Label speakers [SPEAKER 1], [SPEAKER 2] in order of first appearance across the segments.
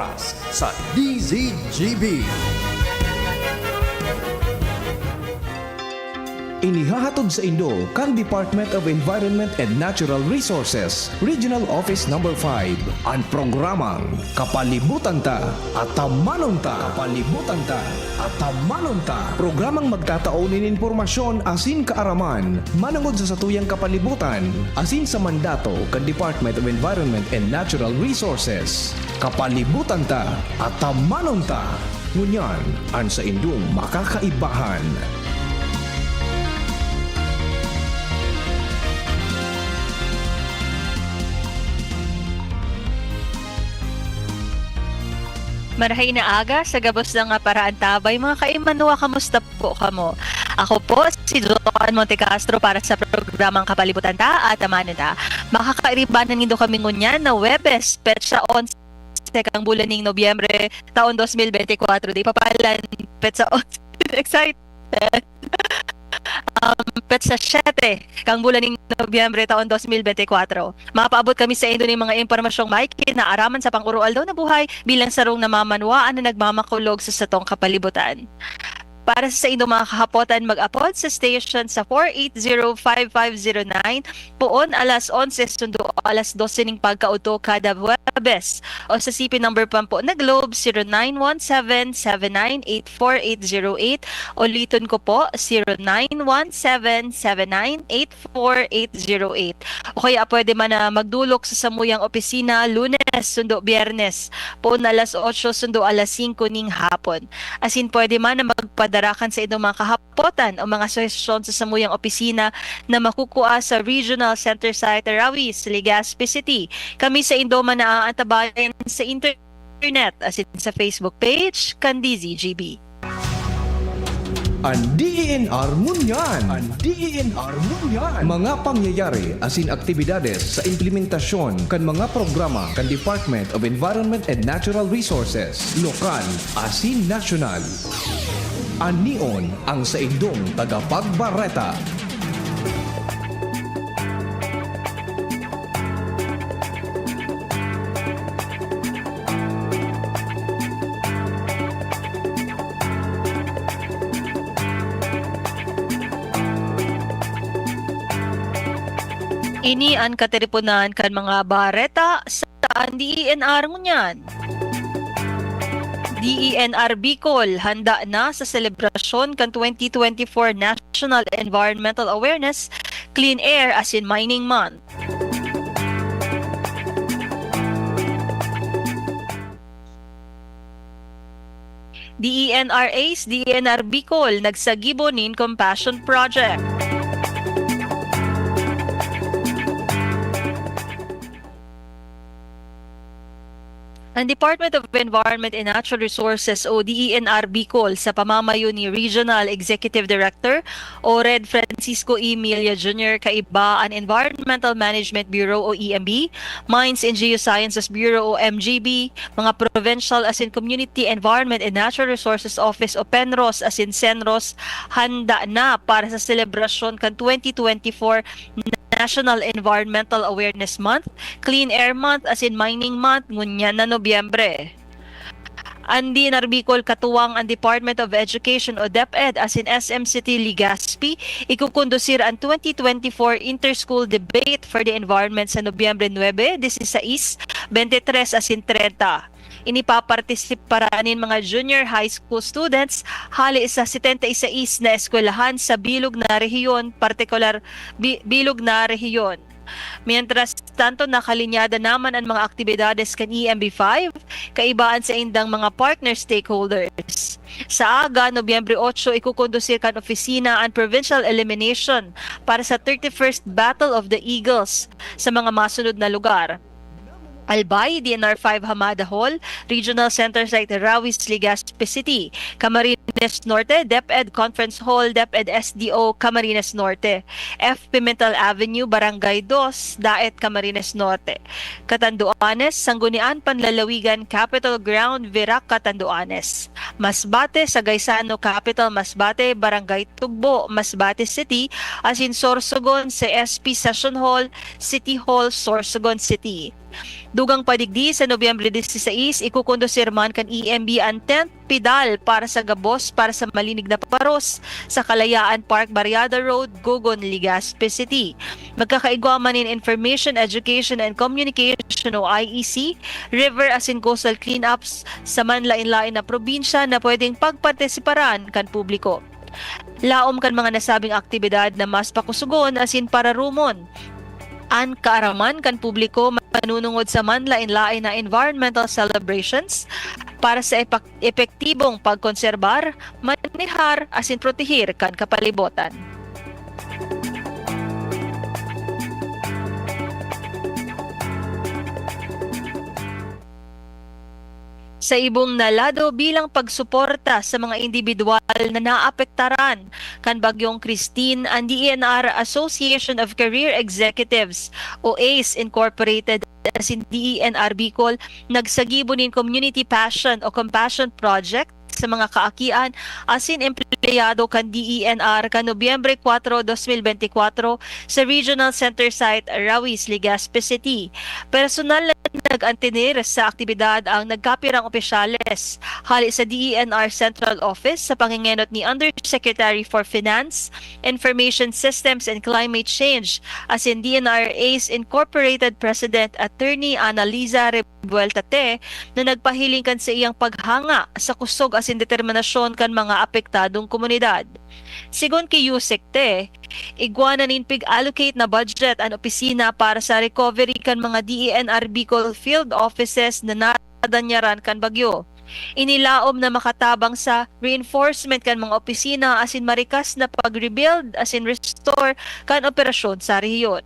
[SPEAKER 1] oras sa DZGB. Inihahatod sa Indo kang Department of Environment and Natural Resources, Regional Office No. 5, ang programang Kapalibutan Ta at Tamanon Ta. Kapalibutan Ta at Tamanon Ta. Programang magtataonin impormasyon asin kaaraman, manungod sa satuyang kapalibutan, asin sa mandato kang Department of Environment and Natural Resources. Kapalibutan Ta at Tamanon Ta. Ngunyan, ang sa Indong makakaibahan.
[SPEAKER 2] Marahay na aga sa gabos ng paraan tabay. Mga kaimanwa, kamusta po kamo? Ako po si Joan Monte Castro para sa programang Kapalibutan Ta at Tamanon Ta. Makakairibanan nindo kami ngunyan na Webes, petsa 11 kang bulan ng Nobyembre taon 2024. Di papalan, petsa 11. Excited! Petsa 7 kang bulan ng Nobyembre taon 2024. Mapaabot kami sa Indo ng mga impormasyong may kinaaraman sa pang-urual daw na buhay bilang sarong namamanwaan na nagmamakulog sa satong kapalibutan. Para sa Indo mga kahapotan, mag-upload sa station sa 4805509 poon alas 11 sundo alas 12 ning pagkauto kada Webes o sa CP number pa po na Globe 0917-7984-808. Ulitin ko po 0917-7984-808. O kaya pwede man na magdulok sa samuyang opisina Lunes sundo Biyernes poon alas 8 sundo alas 5 ning hapon. Asin pwede man na magpadarakan sa inyong mga kahapotan o mga sesyon sa samuyang opisina na makukuha sa Regional Center Site Rawis, Legazpi City. Kami sa Indoma na aantabayan sa internet asin sa Facebook page Kandizi GB.
[SPEAKER 1] Ang DENR Munyan. Ang DENR Munyan. Mga pangyayari asin aktibidades sa implementasyon kan mga programa kan Department of Environment and Natural Resources, lokal asin nasyonal. Anion ang sa Indong tagapagbareta.
[SPEAKER 2] Ini ang katiripunan kan mga bareta sa DENR ngunyan. DENR Bicol handa na sa selebrasyon kan 2024 National Environmental Awareness Clean Air as in Mining Month. DENR ACE, DENR Bicol nagsagibonin Compassion Project. Ang Department of Environment and Natural Resources o DENR Bicol sa pamamayo ni Regional Executive Director o Red Francisco Emilia Jr. kaiba ang Environmental Management Bureau o EMB, Mines and Geosciences Bureau o MGB, mga Provincial as in Community Environment and Natural Resources Office o PENROS as in CENROS handa na para sa selebrasyon kan 2024 National Environmental Awareness Month, Clean Air Month as in Mining Month ngunyan na Nobyembre. Ang DENR Bicol katuwang ang Department of Education o DepEd as in SM City Legazpi ikukondusir ang 2024 Inter-School Debate for the Environment sa Nobyembre 9, 16, 23 as in 30. Inipapartisiparanin mga junior high school students hali sa 76 na eskwelahan sa bilog na rehiyon, partikular bilog na rehiyon. Mientras tanto nakalinyada naman ang mga aktibidades kan EMB5, kaibaan sa indang mga partner stakeholders. Sa aga, Nobyembre 8, ikukondusir kan opisina ang provincial elimination para sa 31st Battle of the Eagles sa mga masunod na lugar. Albay, DNR 5 Hamada Hall, Regional Center Site Rawis, Legazpi City, Camarines Norte, DepEd Conference Hall, DepEd SDO, Camarines Norte, F. Pimentel Avenue, Barangay 2, Daet, Camarines Norte, Catanduanes, Sanggunian, Panlalawigan, Capitol Ground, Virac, Catanduanes, Masbate, Sagaysano Capital, Masbate, Barangay Tugbo, Masbate City, as in Sorsogon, sa SP Session Hall, City Hall, Sorsogon City. Dugang padigdi sa Nobyembre 16, ikukondosir man kan EMB ang 10th pedal para sa gabos para sa malinig na paros sa Kalayaan Park, Barriada Road, Gogon, Legazpi City. Magkakaigwa man in Information, Education and Communication o IEC, river as in coastal cleanups sa manlain-lain na probinsya na pwedeng pagpartisiparan kan publiko. Laom kan mga nasabing aktibidad na mas pakusugon as in para rumon. An kaaraman kan publiko manunungod sa manlain-lain na environmental celebrations para sa epektibong pagkonserbar, manihar asin protehir kan kapalibotan. Sa ibong nalado bilang pagsuporta sa mga individual na naapektaran kan bagyong Christine, ang DENR Association of Career Executives o ACE Incorporated as in DENR Bicol nagsagibo nin Community Passion o Compassion Project sa mga kaakian asin empleyado kan DENR kan Nobyembre 4, 2024 sa Regional Center Site Rawis, Legazpi City. Personal na nag-antinir sa aktibidad ang nagkapirang opisyales hali sa DENR Central Office sa pangingenot ni Undersecretary for Finance, Information Systems and Climate Change as in DENR ACE Incorporated President Attorney Annaliza Revueltate na nagpahiling kan sa iyang paghanga sa kusog asin determinasyon kan mga apektadong komunidad. Sigon kay Yusek Te, igwana nin pig-allocate na budget ang opisina para sa recovery kan mga DENR Bicol field offices na nadanyaran kan bagyo. Inilaom na makatabang sa reinforcement kan mga opisina asin marikas na pag-rebuild asin restore kan operasyon sa rehiyon.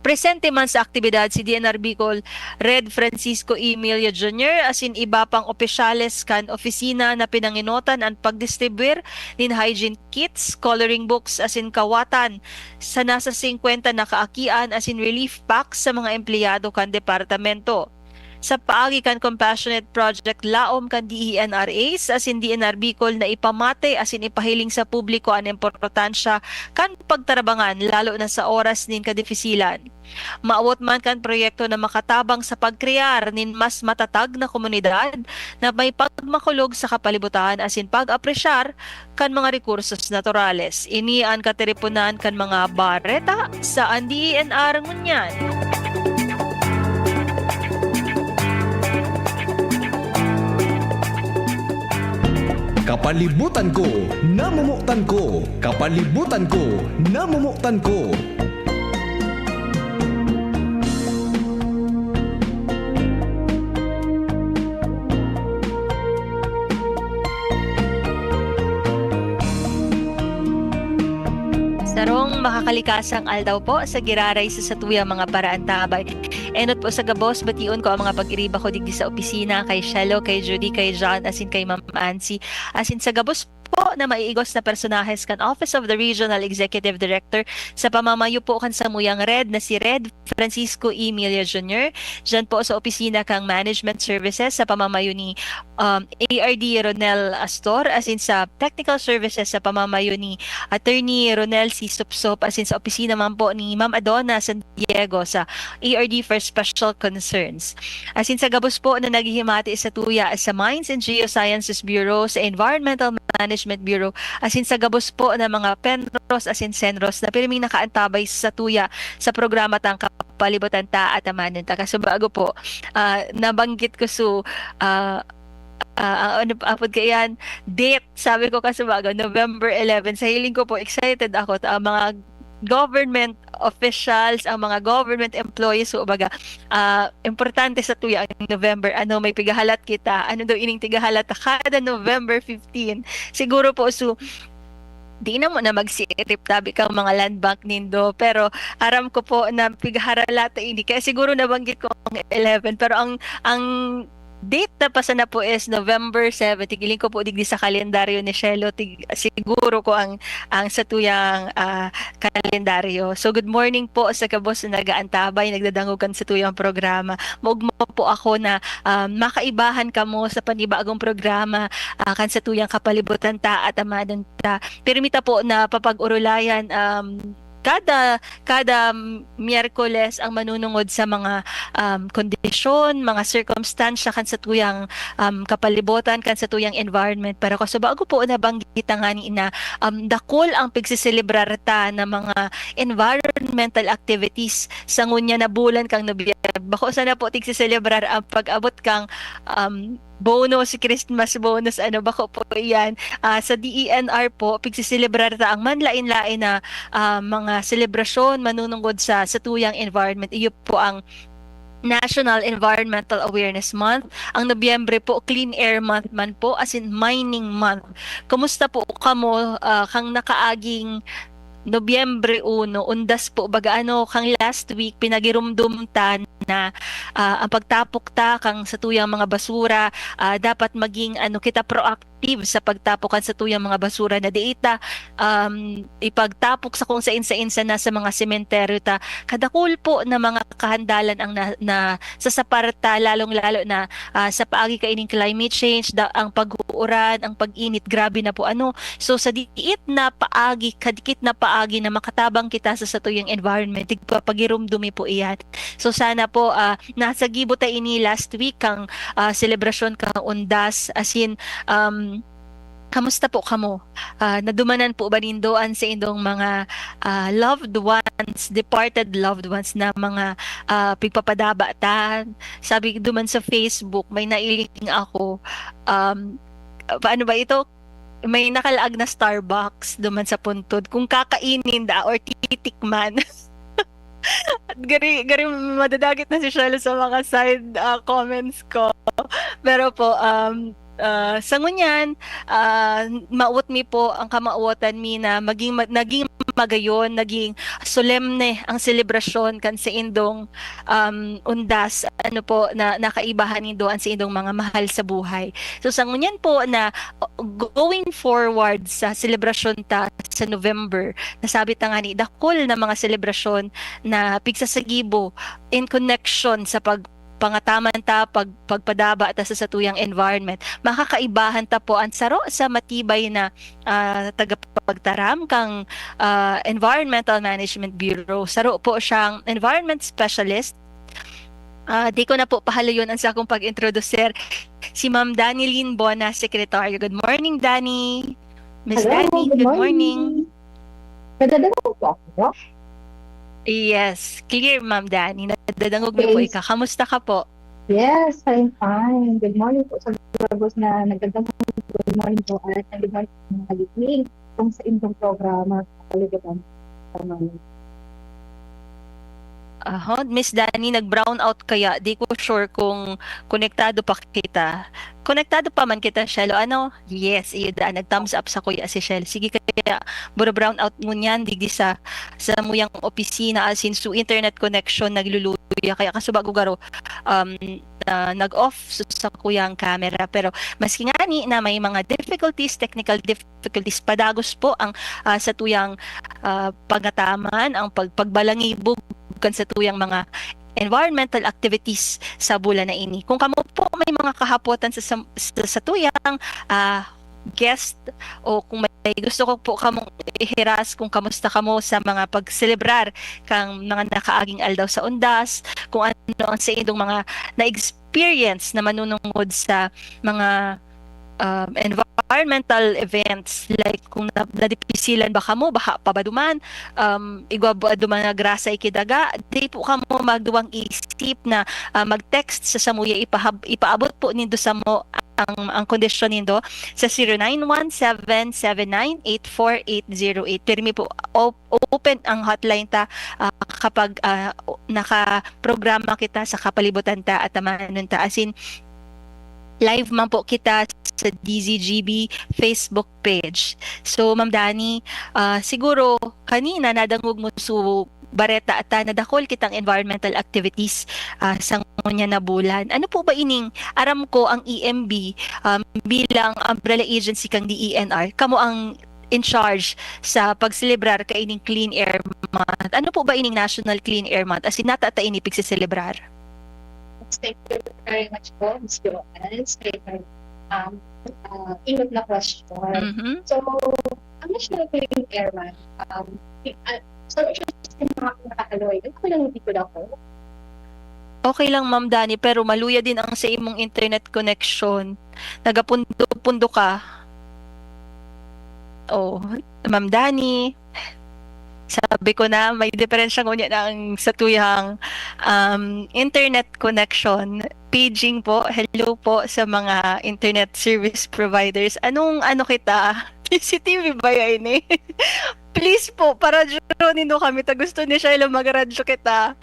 [SPEAKER 2] Presente man sa aktibidad si DENR Bicol Red Francisco Emilia Jr. asin iba pang opisyales kan opisina na pinanginotan ang pagdistribuir nin hygiene kits, coloring books asin kawatan sa nasa 50 na kaakian asin relief packs sa mga empleyado kan departamento. Sa paagi kan Compassionate Project laom kan DENR ACE asin DENR Bicol na ipamate asin ipahiling sa publiko ang importansya kan pagtarabangan lalo na sa oras nin kadifisilan. Maawot man kan proyekto na makatabang sa pagkrear nin mas matatag na komunidad na may pagmakulog sa kapalibutan asin pag-apresyar kan mga rekursos naturales. Ini ang katiripunan kan mga bareta sa DENR ngunyan.
[SPEAKER 1] Kapalibutan ko, namumuktan ko. Kapalibutan ko, namumuktan ko.
[SPEAKER 2] Sarong makakalikasang aldaw po sa giraray sa satuyang mga paraan tabay. Enot po sa gabos, bation ko ang mga pag-iriba ko digdi sa opisina kay Shelo, kay Judy, kay John, asin kay Ma'am Ansi. Asin sa gabos po na maiigos na personahes kan Office of the Regional Executive Director sa pamamayo po kan Samuyang Red na si Red Francisco Emilia Jr. Diyan po sa opisina kang Management Services sa pamamayo ni ARD Ronel Astor, asin sa Technical Services sa pamamayo ni Attorney Ronel C. Supsop, asin sa opisina man po ni Ma'am Adona San Diego sa ARD for Special Concerns. Asin sa gabos po na naghihimati sa tuya sa Mines and Geosciences Bureau, sa Environmental Management Bureau, asin sa gabos po na mga Penros asin Senros na piliming nakaantabay sa tuya sa programa tang kapalibutan ta at amanan ta. Kaso bago po, nabanggit ko ano apod kayan date, sabi ko kasi bago November 11. Sa hiling ko po, excited ako ta mga government officials, ang mga government employees, so baga importante sa tuya ang November, ano may pigahalat kita, ano daw ining tigahalat kada November 15 siguro po. So di na mo na mag-trip tabi kang mga land bank nindo, pero aram ko po na pigaharalata ini kaya siguro nabanggit ko ang 11, pero ang date na pasana po is November 7. Tigiling ko po digdi sa kalendaryo ni Shelo. Siguro ko ang sa tuyang kalendaryo. So good morning po sa kabos na nagaantabay, nagdadangugan sa tuyang programa. Maugmo po ako na makaibahan kamo sa panibagong programa kan sa tuyang kapalibutan ta at amanan ta. Permita po na papag-urulayan kada Miyerkules ang manunungod sa mga kondisyon, mga circumstansya kan sa tuyang kapalibutan, kan sa tuyang environment. Para ko so bago po nabanggit nga ni na dakol ang pagsiselebrar ta ng mga environmental activities sa ngunya na bulan kang Nobyembre. Bako sana po tigsiselebrar ang pag-abot kang bonus, Christmas bonus, ano ba ko po yan. Sa DENR po, pagsiselebrar ta ang manlain-lain na mga selebrasyon manunungod sa tuyang environment. Iyo po ang National Environmental Awareness Month. Ang Nobyembre po, Clean Air Month man po, as in Mining Month. Kumusta po kamo kang nakaaging Nobyembre 1, undas po baga kang last week pinagirumdum ta na ang pagtapok ta kang sa tuyang mga basura, dapat maging kita proactive sa pagtapokan sa tuyang mga basura na diita ipagtapok sa kung sa na sa mga sementeryo ta. Kadakul po na mga kahandalan ang na sasaparta lalong-lalo na sa paagi kaining climate change, ang pag-uuran, ang pag-init, grabe na po So sa diit na paagi, kadikit na paagi na makatabang kita sa tuyang environment, pagirumdumi po iyan. So sana po nasa gibo ta ini last week kang selebrasyon kang undas, as in kamusta po kamo? Nadumanan po ba nindoan sa indong mga loved ones, departed loved ones na mga pigpapadaba ta? Sabi duman sa Facebook, may nailing ako. Paano ba ito? May nakalaag na Starbucks duman sa puntod. Kung kakainin da or titikman. At gari madadagit na si Shelo sa mga side comments ko. Pero po, sa ngunyan, maawat mi po ang kamauwatan mi na naging magayon, naging solemne ang selebrasyon kan sa indong undas, po, na nakaibahan nindoan sa indong mga mahal sa buhay. So sa ngunyan po na going forward sa selebrasyon ta sa November, nasabi ta nga ni, dakol na mga selebrasyon na pigsasagibo in connection sa pangataman ta, pagpadaba ta sa tuyang environment. Makakaibahan ta po ang saro sa matibay na tagapagtaram kang Environmental Management Bureau. Saro po siyang environment specialist. Di ko na po pahalayon ang sa akong pag-introducer. Si Ma'am Danilyn Bona, Secretary. Good morning, Dani. Miss Dani, good morning.
[SPEAKER 3] Nadadala po ako.
[SPEAKER 2] Yes, clear Ma'am Dani. Nadadangog mo po ika. Kamusta ka po?
[SPEAKER 3] Yes, I'm fine. Good morning po sa bagos na nagdadamog. Good morning po at good morning po mga kaliting kung sa inyong programa sa kaligutan.
[SPEAKER 2] Miss Dani, nag-brown out kaya. Di ko sure kung konektado pa kita. Konektado pa man kita, Shelo. Yes, nag-thumbs up sa kuya si Shelo. Sige kaya, brown out mo niyan, digdi sa muyang opisina, as in, so internet connection, nagluluya. Kaya kasubago garo, nag-off sa kuyang camera. Pero maski nga ni na may mga technical difficulties, padagos po ang sa tuyang pagataman, ang pagbalangibog kan sa tuyang mga environmental activities sa bulan na ini. Kung kamo po may mga kahapotan sa tuyang guest, o kung may gusto ko po kamong ihiras kung kamusta kamo sa mga pagselebrar kang mga nakaaging aldaw sa undas, kung ano ang sa indong mga na-experience na manunungod sa mga environmental events, like kung nadipisilan ba kamo, baka pabaduman, igwa duman nga grasa ikidaga, di po kamo magduwang isip na mag-text sa samuya, ipaabot po nindo sa mo ang kondisyon nindo sa 0917-798-4808. Pirmi po open ang hotline ta kapag naka-programa kita sa kapalibutan ta at tamanon ta, as in live man po kita sa DZGB Facebook page. So Ma'am Dani, siguro kanina nadangog mo so bareta at nadakol kitang environmental activities sa ngunya na bulan. Ano po ba ining aram ko ang EMB bilang umbrella agency kang DENR, kamo ang in charge sa pagselebrar kaining Clean Air Month. Ano po ba ining National Clean Air Month as in natata ini pagsiselebrar?
[SPEAKER 3] Thank you very much po, Ms. Joanne. Na question.
[SPEAKER 2] Mm-hmm.
[SPEAKER 3] So, ang National Clean Air Month, storage system mga nakakaloy. Ito lang hindi ko daw po.
[SPEAKER 2] Okay lang, Ma'am Dani, pero maluya din ang sa imong internet connection. Nagapundo-pundo ka. Oh, Ma'am Dani, sabi ko na may diferensya ngunya ng sa tuyang internet connection. Paging po, hello po sa mga internet service providers. Anong ano kita? CCTV ba yan eh? Please po, para dyan kami. Ta gusto ni Shiloh mag-radyo kita.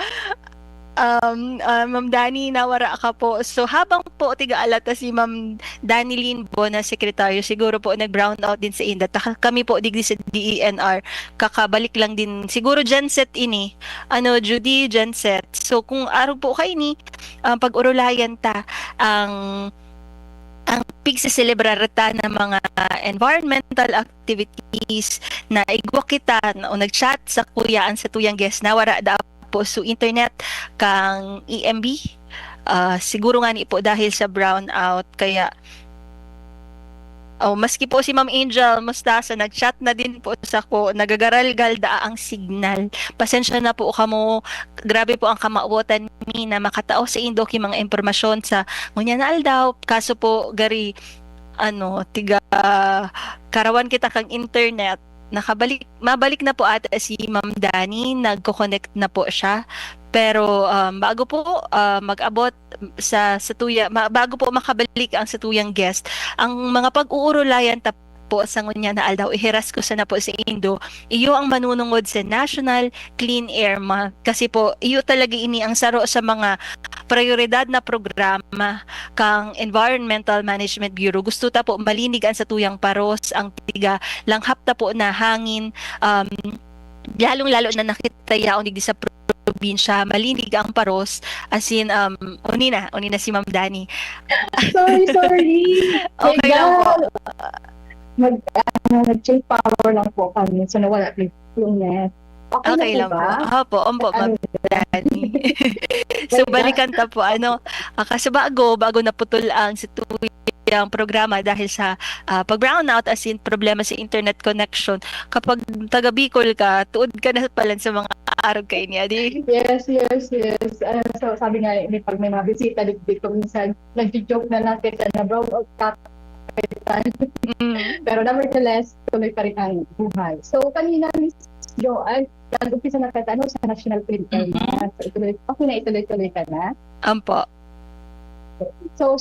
[SPEAKER 2] Ma'am Dani, nawara ka po. So, habang po tiga-alata si Ma'am Dani Linbo na sekretaryo, siguro po nag-brown out din sa Indat. Kami po digdi sa DENR, kakabalik lang din. Siguro genset ini. Judy, genset. So, kung araw po kayo ni, pag-urulayan ta, ang pigsiselebrar ta ng mga environmental activities na igwa kita o nag-chat sa kuyaan sa tuyang guest na wara da po sa internet kang EMB. Siguro nga ni po dahil sa brownout kaya maski po si Ma'am Angel Mustasa nag-chat na din po sa ko, nagagaral-gal da ang signal. Pasensya na po kamo, grabe po ang kamauotan mi na makatao sa indoki mga impormasyon sa ngunya na aldaw. Kaso po gari tiga karawan kita kang internet. Mabalik na po ata si Ma'am Dani, nagko-connect na po siya. Pero bago po mag-abot sa bago po makabalik ang satuyang guest, ang mga pag-uurulayan po sa ngunya na aldaw, ihiras ko sana po sa Indo, iyo ang manunungod sa National Clean Air Month. Kasi po, iyo talaga ini ang saro sa mga prioridad na programa kang Environmental Management Bureau. Gusto ta po malinig ang satuyang paros, ang tiga langhap ta po na hangin, lalong-lalo na nakita yaon digdi sa probinsya, malinig ang paros, as in, unina si Ma'am Dani.
[SPEAKER 3] Sorry.
[SPEAKER 2] Okay lang po.
[SPEAKER 3] Nag-change power lang po kami. So, nawala yung net.
[SPEAKER 2] Okay lang po. Opo, Ma'am Dani. So, balikan ta po. Kasi bago naputol ang situyang programa dahil sa pag-brownout as in problema sa internet connection. Kapag taga Bicol ka, tuod ka na pala sa mga araw kayo niya.
[SPEAKER 3] Yes. So, sabi nga, pag may mga bisita dito, minsan, nag-joke na lang kita na brownout ka. Pero nevertheless, tuloy pa rin ang buhay. So, kanina, Miss Joanne, nag-umpisa na kita sa National Clean Air Month. So, ituloy ka na?
[SPEAKER 2] Ampo.
[SPEAKER 3] So,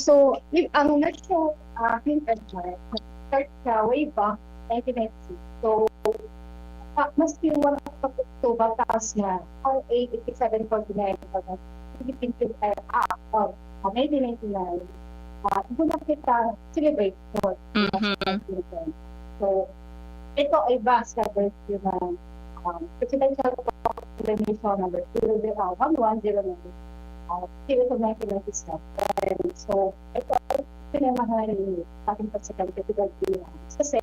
[SPEAKER 3] ang National Clean Air Month, start siya way back 1996. So, maski yung ito batas na RA 8749 ng Philippine Clean Air Act of 1999, muna kita celebration. So, ito ay basta version ng Presidential Proclamation number 1109 series of 1997. So, ito ay pinamahan ni ating Presidente Fidel Ramos. Kasi,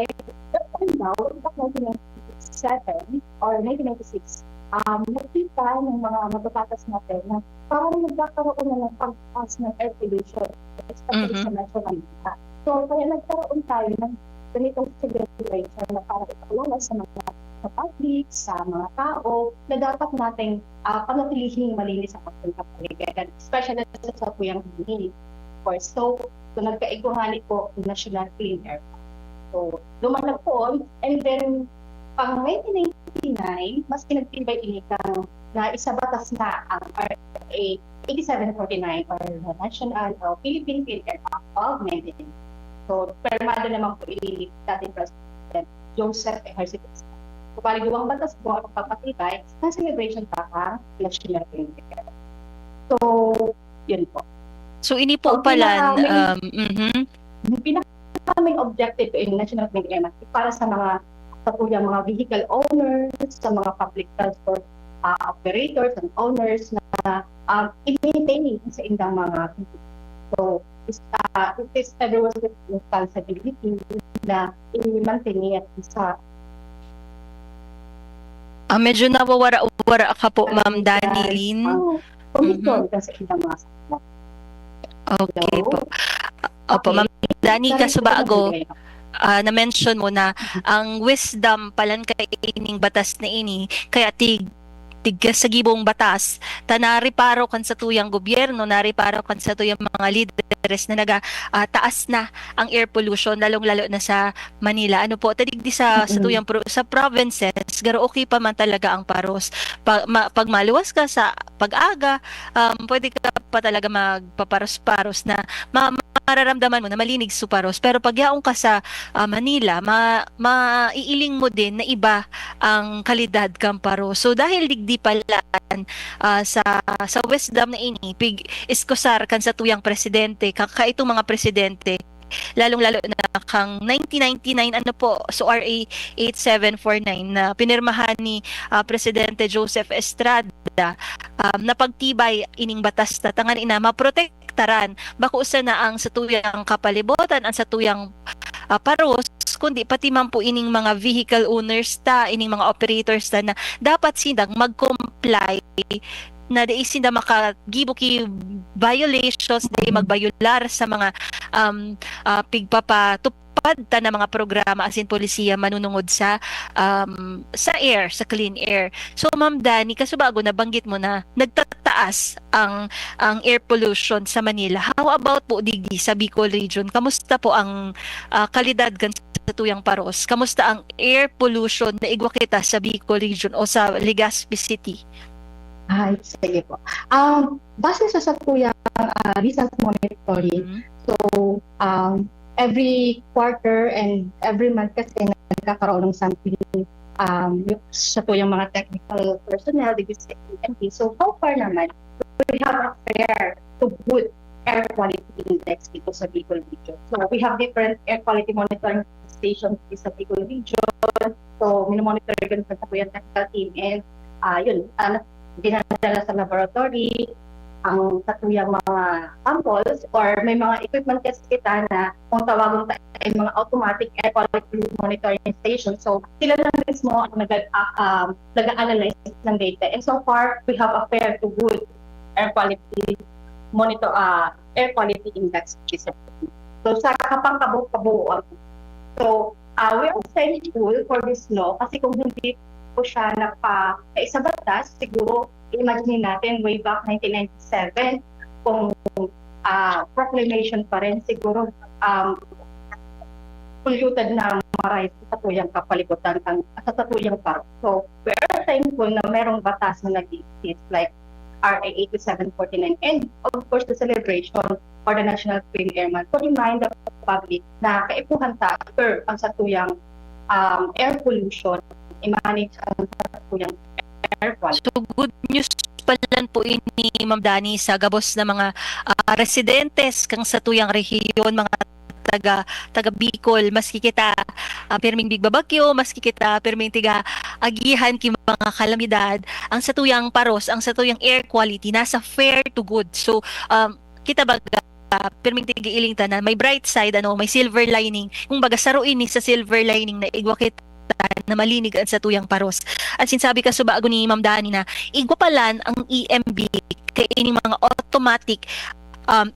[SPEAKER 3] that time daw, back 1997 or 1996, nakita ng mga matapatas natin na parang nagkakaroon na ng pagpas ng air pollution, especially sa Metro Manila. So, kaya nagkaroon tayo ng ganitong celebration na para ipalala sa mga public, sa mga tao, na dapat nating panatilihing malinis ang ating kapaligiran, especially sa tuyang hingin. So, nagkaiguhani po ng National Clean Air. So, lumanag po, and then, pang 1999, mas pinagtibay inikang na isabatas na ang RA 8749 or the National Philippine Clean Air Act of 1999. So, permado naman po dating President Joseph Ejercito. So, paliguang batas po ang papatibay na celebration pa ang National Clean Air. So, yun po.
[SPEAKER 2] So, ini po pala,
[SPEAKER 3] pinaka-main objective in National Clean Air Month para sa mga mga vehicle owners, sa mga public transport operators and owners na i-maintain sa indang mga so it is everyone's responsibility na i-maintain sa
[SPEAKER 2] medyo nawawara ka po, Ma'am Dani Lynn.
[SPEAKER 3] Sa indang mga
[SPEAKER 2] okay po. Opo, Ma'am Dani, kaso bago. na-mention mo na ang wisdom palan kay ining batas na ini kaya sa gibong batas nariparo kan sa tuyang gobyerno, nariparo kan sa tuyang mga leaders na taas na ang air pollution lalong-lalo na sa Manila. Ano po, tadigdi sa tuyang sa provinces, garo okay pa man talaga ang paros. Pag maluwas ka sa pag-aga, pwede ka pa talaga magpaparos-paros na mararamdaman mo na malinig sa paros. Pero pag yaong ka sa Manila, maiiling mo din na iba ang kalidad kang paros. So dahil digdi palaan sa wisdom na ini pig iskusar kan sa tuyang presidente itong mga presidente lalong-lalo na kang 1999 ano po so RA 8749 na pinirmahan ni Presidente Joseph Estrada na pagtibay ining batas na tangan ina maprotektaran bako usa na ang sa tuyang kapalibutan ang sa tuyang paros kundi pati man po ining mga vehicle owners ining mga operators na dapat silang mag-comply na di sinda makagibuki violations di magbayular sa mga pigpapatupad na mga programa asin polisiya manunungod sa air, sa clean air. So Ma'am Dani, kasubago nabanggit mo na nagtataas ang air pollution sa Manila. How about po digdi sa Bicol region? Kamusta po ang kalidad sa tuyang paros? Kamusta ang air pollution na igwa kita sa Bicol region o sa Legazpi City?
[SPEAKER 3] Ay, sige po. Base sa tuyang recent monitoring, so every quarter and every month kasi nagkakaroon ng sampling sa tuyang mga technical personnel, sa EMP. So far naman, we have a fair to good air quality index dito sa Bicol region. So we have different air quality monitoring stations sa Bicol region. So minomonitor yun sa tuyang technical team and yun, dinadala sa laboratory ang katuyang mga samples or may mga equipment kasi kita na kung tawagin tayo ay mga automatic air quality monitoring station. So sila lang mismo ang nag-analyze ng data. And so far, we have a fair to good air quality air quality index. So sa kapangkabuo. So we are thankful for this law kasi kung hindi po siya sa batas, siguro imagine natin way back 1997 kung proclamation pa rin siguro polluted na maray sa tuyang kapalibutan sa tuyang park. So we are thankful na merong batas na nag-exist like RA 8749 and of course the celebration for the National Clean Air Month to remind the public na kaipuhan ang sa tuyang air pollution i-manage ang tuyang air quality.
[SPEAKER 2] So good news palan po ini Ma'am Dani sa gabos na mga residentes kang sa tuyang rehiyon, mga taga Bicol, maski kita perming bigbabagyo, maski kita perming tiga agihan ki mga kalamidad, ang sa tuyang paros, ang sa tuyang air quality nasa fair to good. So kita baga perming tigiiling tanan may bright side may silver lining. Kung baga saruin ni sa silver lining na igwa kita na malinig sa tuyang paros. At sinsabi ka subago ni Ma'am Dani na igwa palan ang EMB kay ining mga automatic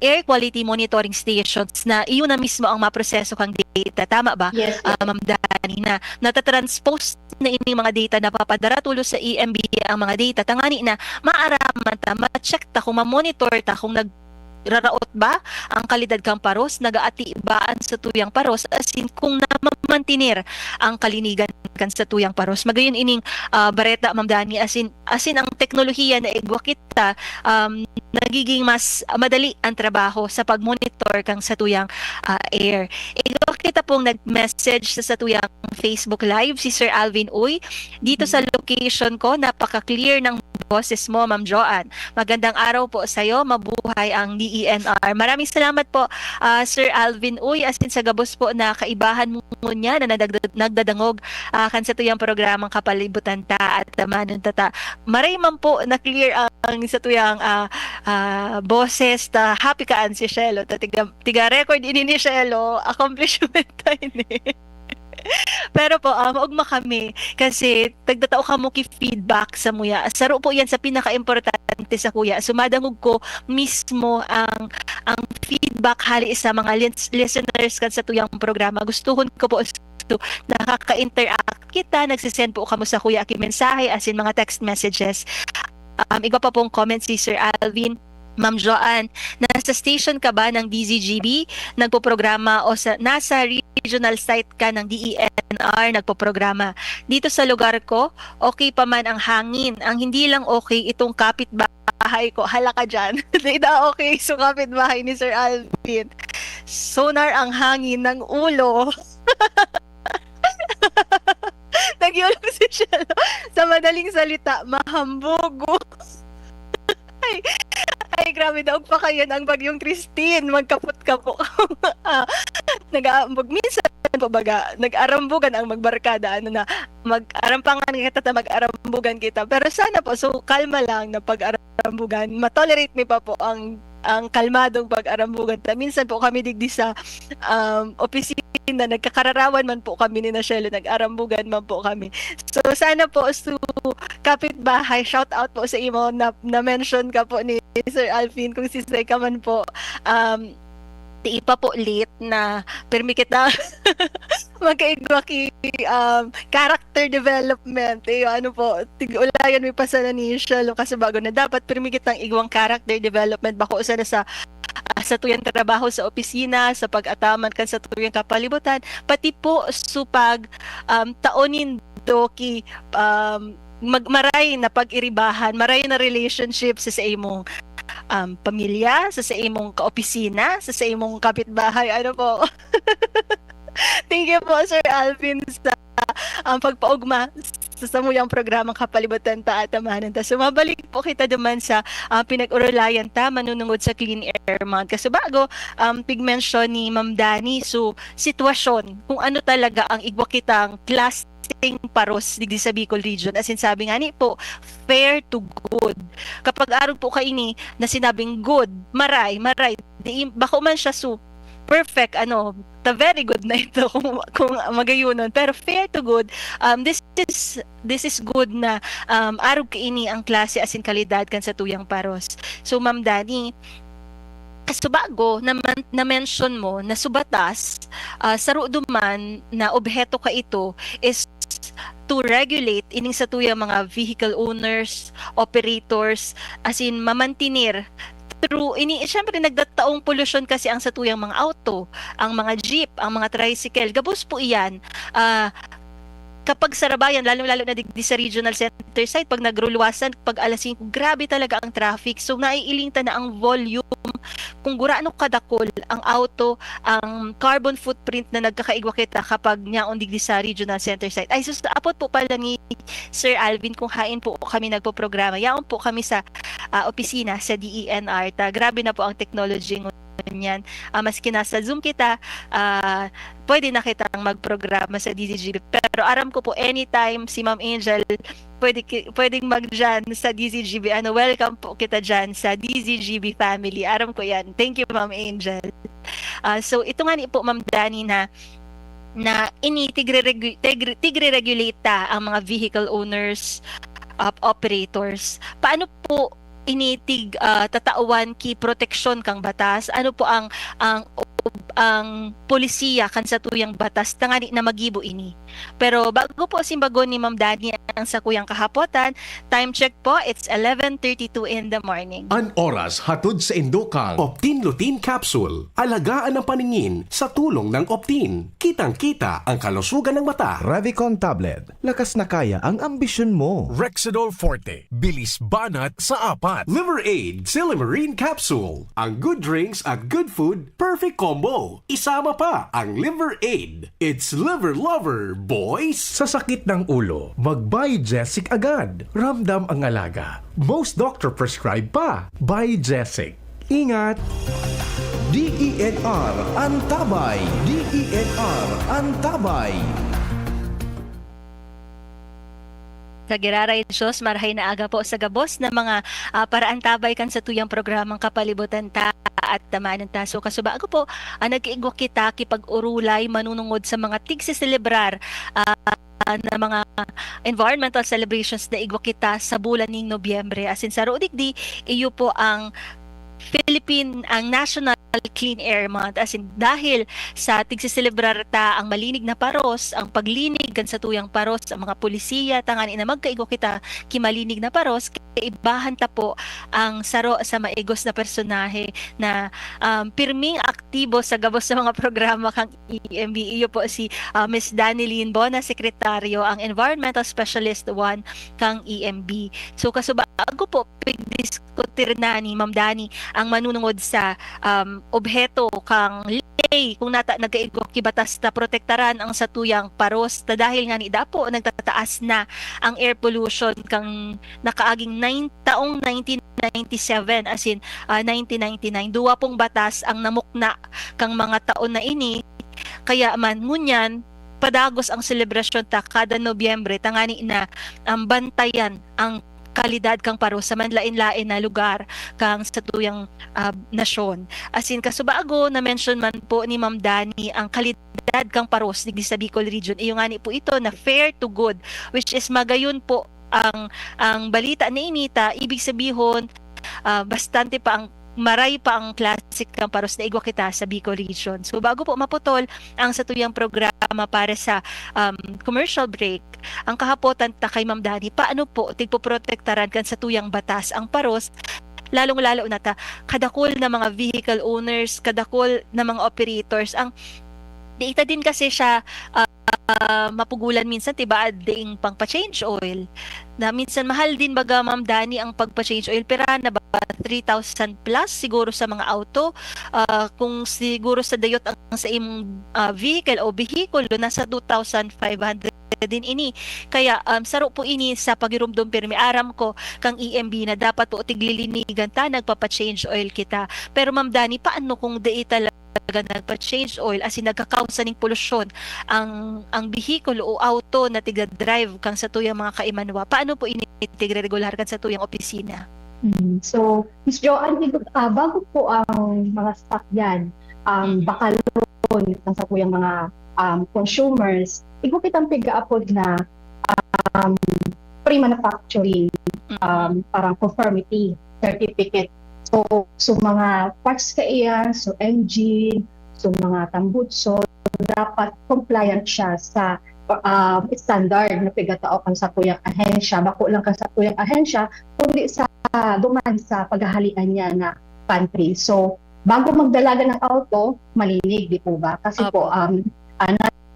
[SPEAKER 2] air quality monitoring stations na iyon na mismo ang maproseso kang data. Tama ba?
[SPEAKER 3] Yes.
[SPEAKER 2] Ma'am Dani, na natatranspose na ining mga data na papadara tulo sa EMB ang mga data. Tangani na maaraman ta, ma-check ta kung ma-monitor ta kung raraot ba ang kalidad kang paros, nagaati baan sa tuyang paros, asin kung namamantinir ang kalinigan kan sa tuyang paros. Magayon ining bareta Ma'am Dani, asin ang teknolohiya na igwa kita nagiging mas madali ang trabaho sa pagmonitor kang sa tuyang air. Igwa kita pong nag-message sa tuyang Facebook Live si Sir Alvin Uy dito sa location ko, napaka-clear ng boses mo Ma'am Joanne. Magandang araw po sa iyo, mabuhay ang DENR. Maraming salamat po Sir Alvin Uy, asin sa gabos po na kaibahan mo niya na nagdadangog kan sa tuyang programang Kapalibutan Ta at Manon Tata. Maray man po na clear ang sa tuyang boses ta happy kaan si Shelo ta tiga record ini ni Shelo accomplishment tayo ni. Pero po, ugma kami kasi tagdatao ka mo ki feedback sa muya. Saro po yan sa pinaka-importante sa kuya. Sumadangog ko mismo ang feedback hali sa mga listeners kan sa tuyang programa. Gustuhon ko po to nakaka-interact kita, nagsisend po kamo sa kuya aki mensahe as in mga text messages. Iba pa pong comment si Sir Alvin. Ma'am Joanne, nasa station ka ba ng DZGB? Nagpo-programa o nasa regional site ka ng DENR nagpo-programa? Dito sa lugar ko, okay pa man ang hangin. Ang hindi lang okay itong kapitbahay ko. Hala ka dyan. Hindi na okay so kapitbahay ni Sir Alvin. Sonar ang hangin ng ulo. Nagyulong si Shelo. Sa madaling salita, mahambugo. Ay, grabe daw pa kayo ng bagyong Christine. Magkapot ka po. Nag-aambog. Minsan po baga, nag-arambugan ang magbarkada. Mag-arampangan kita, mag-arambugan kita. Pero sana po, so kalma lang na pag-arambugan. Matolerate mi pa po ang kalmadong pag-arambugan. Minsan po kami digdi sa opisina, nagkakararawan man po kami ni Shelo, nag-arambugan man po kami. So sana po kapitbahay, shout out po sa imo na mention ka po ni Sir Alvin kung sisay ka man po. Di pa po late na permi kita magkaigwa ki character development. Ano po, tig-ulayan mi pa sana ni Shelo kasi bago na dapat permi kitang igwang character development bako sana sa tuyang trabaho sa opisina, sa pag-ataman kan sa tuyang kapalibutan, pati po supag taonin do ki magmaray na pag-iribahan, maray na relationship sa imong pamilya, sa imong kaopisina, sa imong kapitbahay. Ano po? Thank you po, Sir Alvin, sa pagpaugma sa samuyang programang Kapalibutan ta at Amahanan ta. So mabalik po kita duman sa pinag-urulayan ta manunungod sa Clean Air Month. Kasi bago pig-mention ni Ma'am Dani, so sitwasyon kung ano talaga ang igwa kitang klaseng paros digdi sa Bicol Region. As in sabi nga ni po, fair to good. Kapag araw po kaini na sinabing good, maray, di bako man siya perfect, very good na ito kung magayunon, pero fair to good. This is good na araw kaini ang klase as in kalidad kan sa tuyang paros. So Ma'am Dani, so bago na mention mo na subatas saro duman na obheto ka ito is to regulate ining sa tuyang mga vehicle owners, operators, as in mamantinir through syempre nagdataong pollution kasi ang satuyang mga auto, ang mga jeep, ang mga tricycle. Gabos po iyan. Kapag sarabayan, lalo-lalo na di sa regional center site, pag nagruluwasan, pag alas 5, grabe talaga ang traffic. So naiilinta na ang volume. Kung guraano kadakol ang auto, ang carbon footprint na nagkakaigwa kita kapag nyaon digdi sa regional center site. Ay, apot po pala ni Sir Alvin kung hain po kami nagpo-programa. Yaon po kami sa opisina sa DENR. Grabe na po ang technology yan. Maski nasa Zoom kita, pwede na kitang magprograma sa DZGB. Pero aram ko po anytime si Ma'am Angel pwedeng mag-dyan sa DZGB. Welcome po kita dyan sa DZGB family. Aram ko yan. Thank you, Ma'am Angel. So ito nga ni po, Ma'am Dani, na tigre-regulate ang mga vehicle owners, operators. Paano po initig tatawan ki proteksyon kang batas? Ano po ang polisiya kan sa tuyang batas tangani na magibo ini? Pero bago po simbagon ni Ma'am Dani ang sa kuyang kahapotan, time check po, it's 11:32 in the morning.
[SPEAKER 4] An oras hatod sa Indokang Optin Lutein Capsule. Alagaan ang paningin sa tulong ng Optin. Kitang-kita ang kalusugan ng mata.
[SPEAKER 1] Revicon Tablet. Lakas na kaya ang ambisyon mo.
[SPEAKER 4] Rexidol Forte. Bilis banat sa apat. Liver Aid Silimarine Capsule. Ang good drinks at good food, perfect combo. Isama pa ang Liver Aid. It's liver lover, boys.
[SPEAKER 1] Sa sakit ng ulo, mag-Biogesic agad. Ramdam ang alaga. Most doctor prescribe pa. Biogesic. Ingat! DENR Antabay. DENR Antabay.
[SPEAKER 2] Sa Giraray Diyos, marahay na aga po sa gabos na mga paraan tabay kan sa tuyang programang Kapalibutan ta at tamaan ta. So kasuba ako po, nag-iigwa kita kipag-urulay manunungod sa mga tigsiselebrar na mga environmental celebrations na igwa kita sa bulan ng Nobyembre. As in sa Rodigdi, iyo po ang National Clean Air Month, as in dahil sa tigsiselebrar ta ang malinig na paros, ang paglinig kan sa tuyang paros, ang mga pulisiya tangani na magkaigo kita kimalinig na paros, kaibahan ta po ang saro sa maigos na personahe na pirming aktibo sa gabos sa mga programa kang EMB. Iyo po si Miss Danilyn Bona, sekretaryo, ang Environmental Specialist 1 kang EMB. So kasubago po pigdiskutir na ni Ma'am Dani ang manunungod sa obheto kang lay kung nagkaigo kibatas na protektaran ang satuyang paros ta dahil nga ni dapo nagtataas na ang air pollution kang nakaaging taong 1997, as in 1999, duwa pong batas ang namukna kang mga taon na ini, kaya man ngunyan padagos ang selebrasyon ta kada Nobyembre tangani na bantayan ang kalidad kang paros sa manlain-lain na lugar kang sa tuyang nasyon. As in kasubaago na mention man po ni Ma'am Dani ang kalidad kang paros digdi sa Bicol region. Iyo nga ni po ito na fair to good, which is magayon po ang balita ni Inita, ibig sabihin bastante pa ang maray pa ang classic kang paros na igwa kita sa Bicol region. So bago po maputol ang satuyang programa para sa commercial break, ang kahapotan ta kay Ma'am Dani, paano po tigpoprotektaran kan sa tuyang batas ang paros, lalong-lalo na ta kadakol na mga vehicle owners, kadakol na mga operators, ang data din kasi siya mapugulan minsan tiba ding pang pa-change oil na minsan mahal din baga Ma'am Dani ang pagpa-change oil, pera na ba 3,000 plus siguro sa mga auto, kung siguro sa dayot ang sa imong vehicle o vehicle nasa 2,500 din ini, kaya saro po ini sa pagirumdum pirmi aram ko kang EMB na dapat po tiglilinigan ta nagpapa-change oil kita. Pero Ma'am Dani, paano kung di talaga nagpa-change oil as in nagkakausa ning polusyon ang vehicle o auto na tiga-drive kang sa tuyang mga kaimanwa, paano po ini tigre-regular kan sa tuyang opisina?
[SPEAKER 3] So, Ms. Joanne, bago po ang mga sakyan, baka ron ang sa tuyang mga consumers, igupit ang piga-apod na pre-manufacturing, parang conformity certificate. So mga parts kaiyan, so engine, so mga tambutso, dapat compliant siya sa standard na pigatao kan sa tuyang ahensya. Bako lang kan sa tuyang ahensya, kundi sa duman sa paghahalian niya na country. So bago magdalaga ng auto, malinig, di po ba? Kasi po,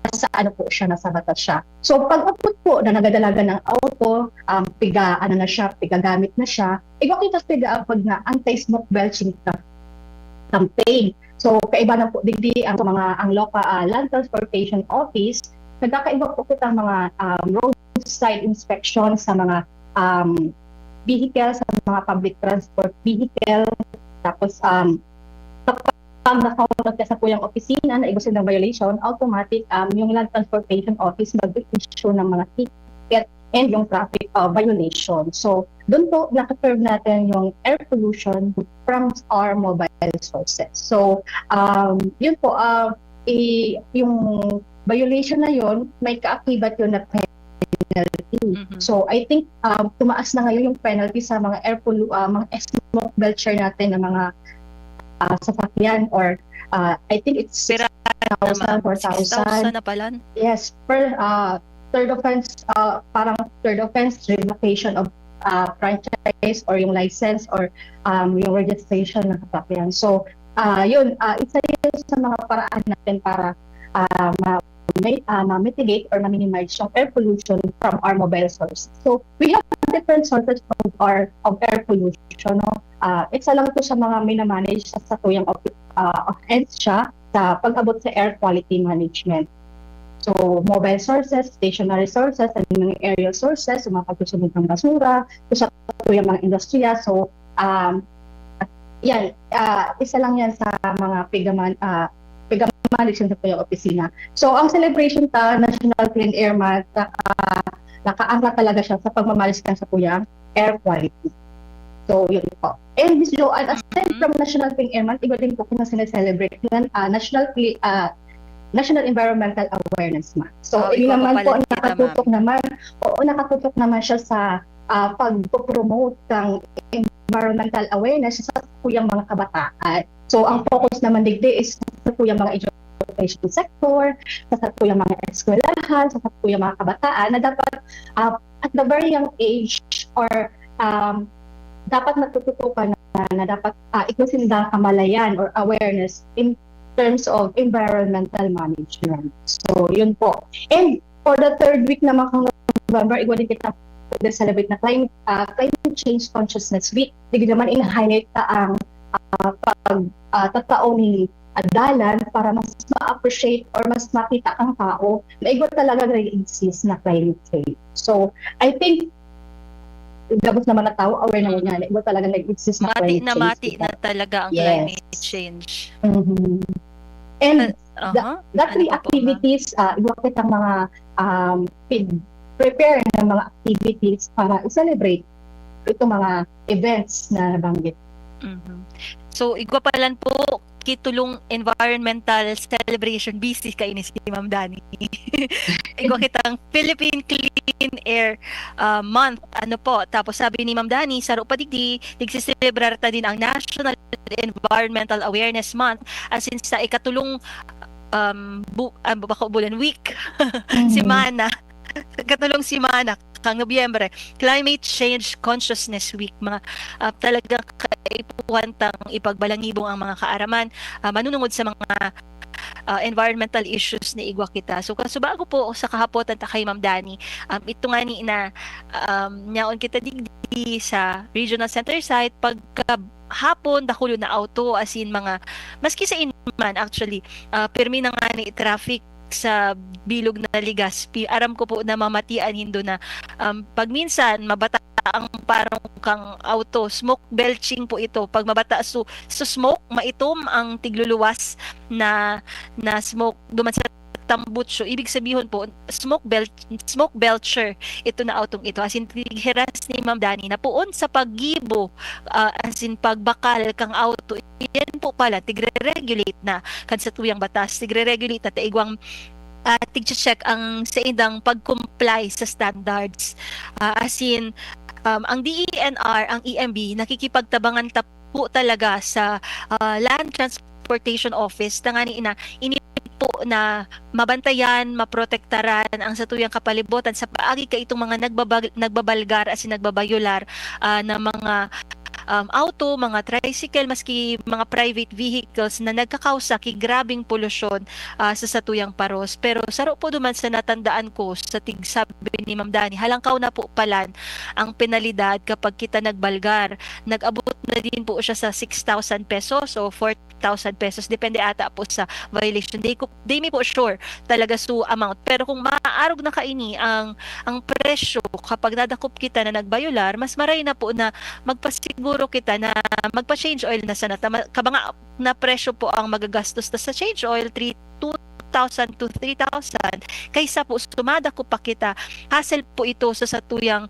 [SPEAKER 3] nasa ano po siya, nasa batas siya. So pag-upot po na nagadalaga ng auto, pigagamit na siya, kita piga-apod na anti-smoke belching campaign. So kaiba na po digdi ang local land transportation office, nagkakaiba po kita mga roadside inspection sa mga vehicle, sa mga public transport vehicle, tapos pag na-found ka sa puyang opisina na igusin ng violation, automatic yung land transportation office mag-issue ng mga ticket and yung traffic violation. So doon po naka-curve natin yung air pollution from our mobile sources. So yun po, yung violation na yun, may kaakibat yun na penalty. So I think tumaas na ngayon yung penalty sa mga mga smoke belcher natin ng mga sasakyan, or I think it's 6,000, 4,000
[SPEAKER 2] na pala.
[SPEAKER 3] Yes, per third offense, parang third offense, revocation of franchise or yung license or yung registration ng sasakyan. So yun, isa yun sa mga paraan natin para ma-mitigate or ma-minimize yung air pollution from our mobile sources. So we have different sources of air pollution. No? Isa lang ito sa mga minamanage sa tuyang ahensya sa pag-abot sa air quality management. So mobile sources, stationary sources, and mga aerial sources, mga pagsusunod ng basura, sa tuyang mga industriya. So yan, isa lang yan sa mga pigamanage sa tuyang opisina. So ang celebration National Clean Air Month, nakaangkat talaga siya sa pagmamalis sa tuyang air quality. So, yun po. And Ms. Joanne, aside from National Clean Air Month, iba din po kung celebrate ng National Environmental Awareness Month. So, yun naman po, nakatutok naman siya sa pag-promote ng environmental awareness sa kuyang mga kabataan. So, ang focus naman digdi is sa kuyang mga education sector, sa kuyang mga eskwelahan, sa kuyang mga kabataan na dapat at the very young age or dapat natututukan na dapat ikusin ang kamalayan or awareness in terms of environmental management. So, yun po. And for the third week naman ng November, igwa din kita celebrate na climate change consciousness week. Hindi naman in-highlight ang pagtatao ni dalan para mas ma-appreciate or mas makita ang tao na igwa talaga nag-exist na climate change. So, I think gabos naman na tao, aware naman niya na igwa talaga nag-exist na climate change.
[SPEAKER 2] Mati na talaga ang climate change.
[SPEAKER 3] Mm-hmm. And that three activities, iba kitang mga prepare ng mga activities para i-celebrate itong mga events na nabanggit.
[SPEAKER 2] So, igwa palan po kitulong environmental celebration busy kaini si Ma'am Dani. Igwa kitang Philippine Clean Air Month. Ano po? Tapos sabi ni Ma'am Dani, saro pa digdi, nagsiselebrar ta din ang National Environmental Awareness Month as in sa ikatulong bulan week, simana. Katulong simana kang Nobyembre, Climate Change Consciousness Week, mga talagang kaipuhan tang ipagbalangibong ang mga kaaraman, manunungod sa mga environmental issues ni igwa kita. So kasubago po sa kahapotan ta kay Ma'am Dani, ito nga ni na nyaon kita digdi sa regional center site pagka hapon dakulo na auto as in mga maski sa inman actually permi na nga ni traffic sa bilog na Ligaspi. Aram ko po na mamatian hindo na pag minsan mabata ang parang kang auto, smoke belching po ito. Pag mabata so smoke, maitom ang tigluluwas na smoke duman sa tambutso. Ibig sabihin po, smoke belcher ito na autong ito. As in, tigheras ni Ma'am Dani na poon sa paggibo, as in pagbakal kang auto, yan po pala, tigre-regulate na kan sa tuyang batas, tigre-regulate na taigwang tig-check ang sa indang pag-comply sa standards. As in, ang DENR, ang EMB, nakikipagtabangan po talaga sa Land Transportation Office na nga ni po na mabantayan, maprotektaran ang satuyang kapalibutan sa paagi ka itong mga nagbabalgar as in nagbabayular na mga auto, mga tricycle, maski mga private vehicles na nagkakausa ki grabing polusyon sa satuyang paros. Pero saro po duman sa natandaan ko sa tigsabi ni Ma'am Dani, halangkaw na po palan ang penalidad kapag kita nagbalgar. Nag-abot na din po siya sa 6,000 pesos o 4,000 pesos. Depende ata po sa violation. Di mi po sure talaga su amount. Pero kung maaarog na kaini ang presyo kapag nadakop kita na nagbayular, mas maray na po na magpasiguro kita na magpa-change oil na sana. Kabanga na presyo po ang magagastos na sa change oil, 2,000 to 3,000 kaysa po sumada ko pa kita. Hassle po ito sa satuyang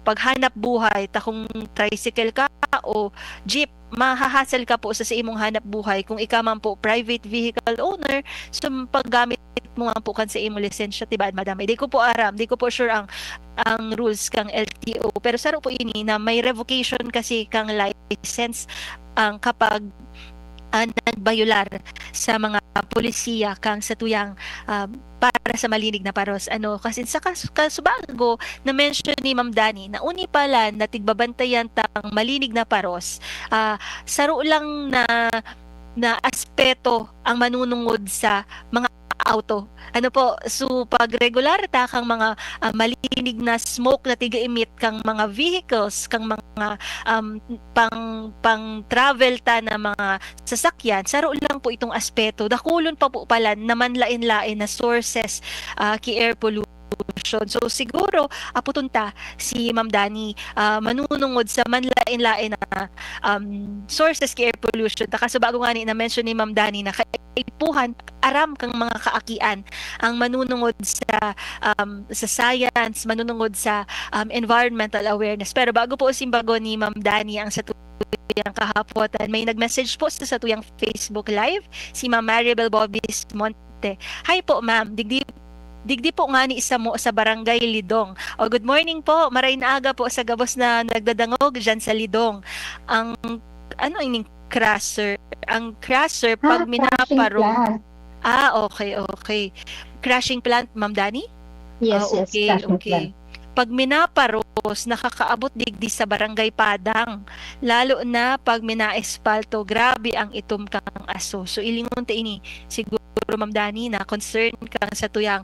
[SPEAKER 2] paghanap buhay ta kung tricycle ka o jeep, mahahassle ka po sa imong hanap buhay kung ikaw man po private vehicle owner, so paggamit mo nga po kan sa imong lisensya, tiba madam. Di ko po aram, di ko po sure ang rules kang LTO, pero saro po ini na may revocation kasi kang license ang kapag nagbayular sa mga polisiya kang sa tuyang para sa malinig na paros. Kasi sa kasubago na mention ni Ma'am Dani na uni pala na tigbabantayan tang malinig na paros, saro lang na aspeto ang manunungod sa mga auto. So pag regular ta kang mga malinig na smoke na tiga-emit kang mga vehicles, kang mga pang travel ta na mga sasakyan, saro lang po itong aspeto. Dakulon pa po pala naman lain-lain na sources ki air pollution pollution. So siguro aputunta si Ma'am Dani manunungod sa manlain-lain na sources kay air pollution. Kaso bago nga ni na-mention ni Ma'am Dani na kaipuhan aram kang mga kaakian ang manunungod sa science, manunungod sa environmental awareness. Pero bago po simbago ni Ma'am Dani ang sa tuyang kahapotan, may nag-message po sa tuyang Facebook Live si Ma'am Maribel Bobis Monte. Hi po ma'am, digdi po nga ni isa mo sa Barangay Lidong. O good morning po, maray na aga po sa gabos na nagdadangog dyan sa Lidong. Ang ano ining crusher? Ang crusher pag minaparong. Okay. Crashing plant, Ma'am Dani?
[SPEAKER 3] Yes,
[SPEAKER 2] Okay.
[SPEAKER 3] crashing plant.
[SPEAKER 2] Pag minaparos, nakakaabot digdi sa Barangay Padang. Lalo na pag minaespalto, grabe ang itom kang aso. So ilingon ta ini, siguro Ma'am Dani na concern kang sa tuyang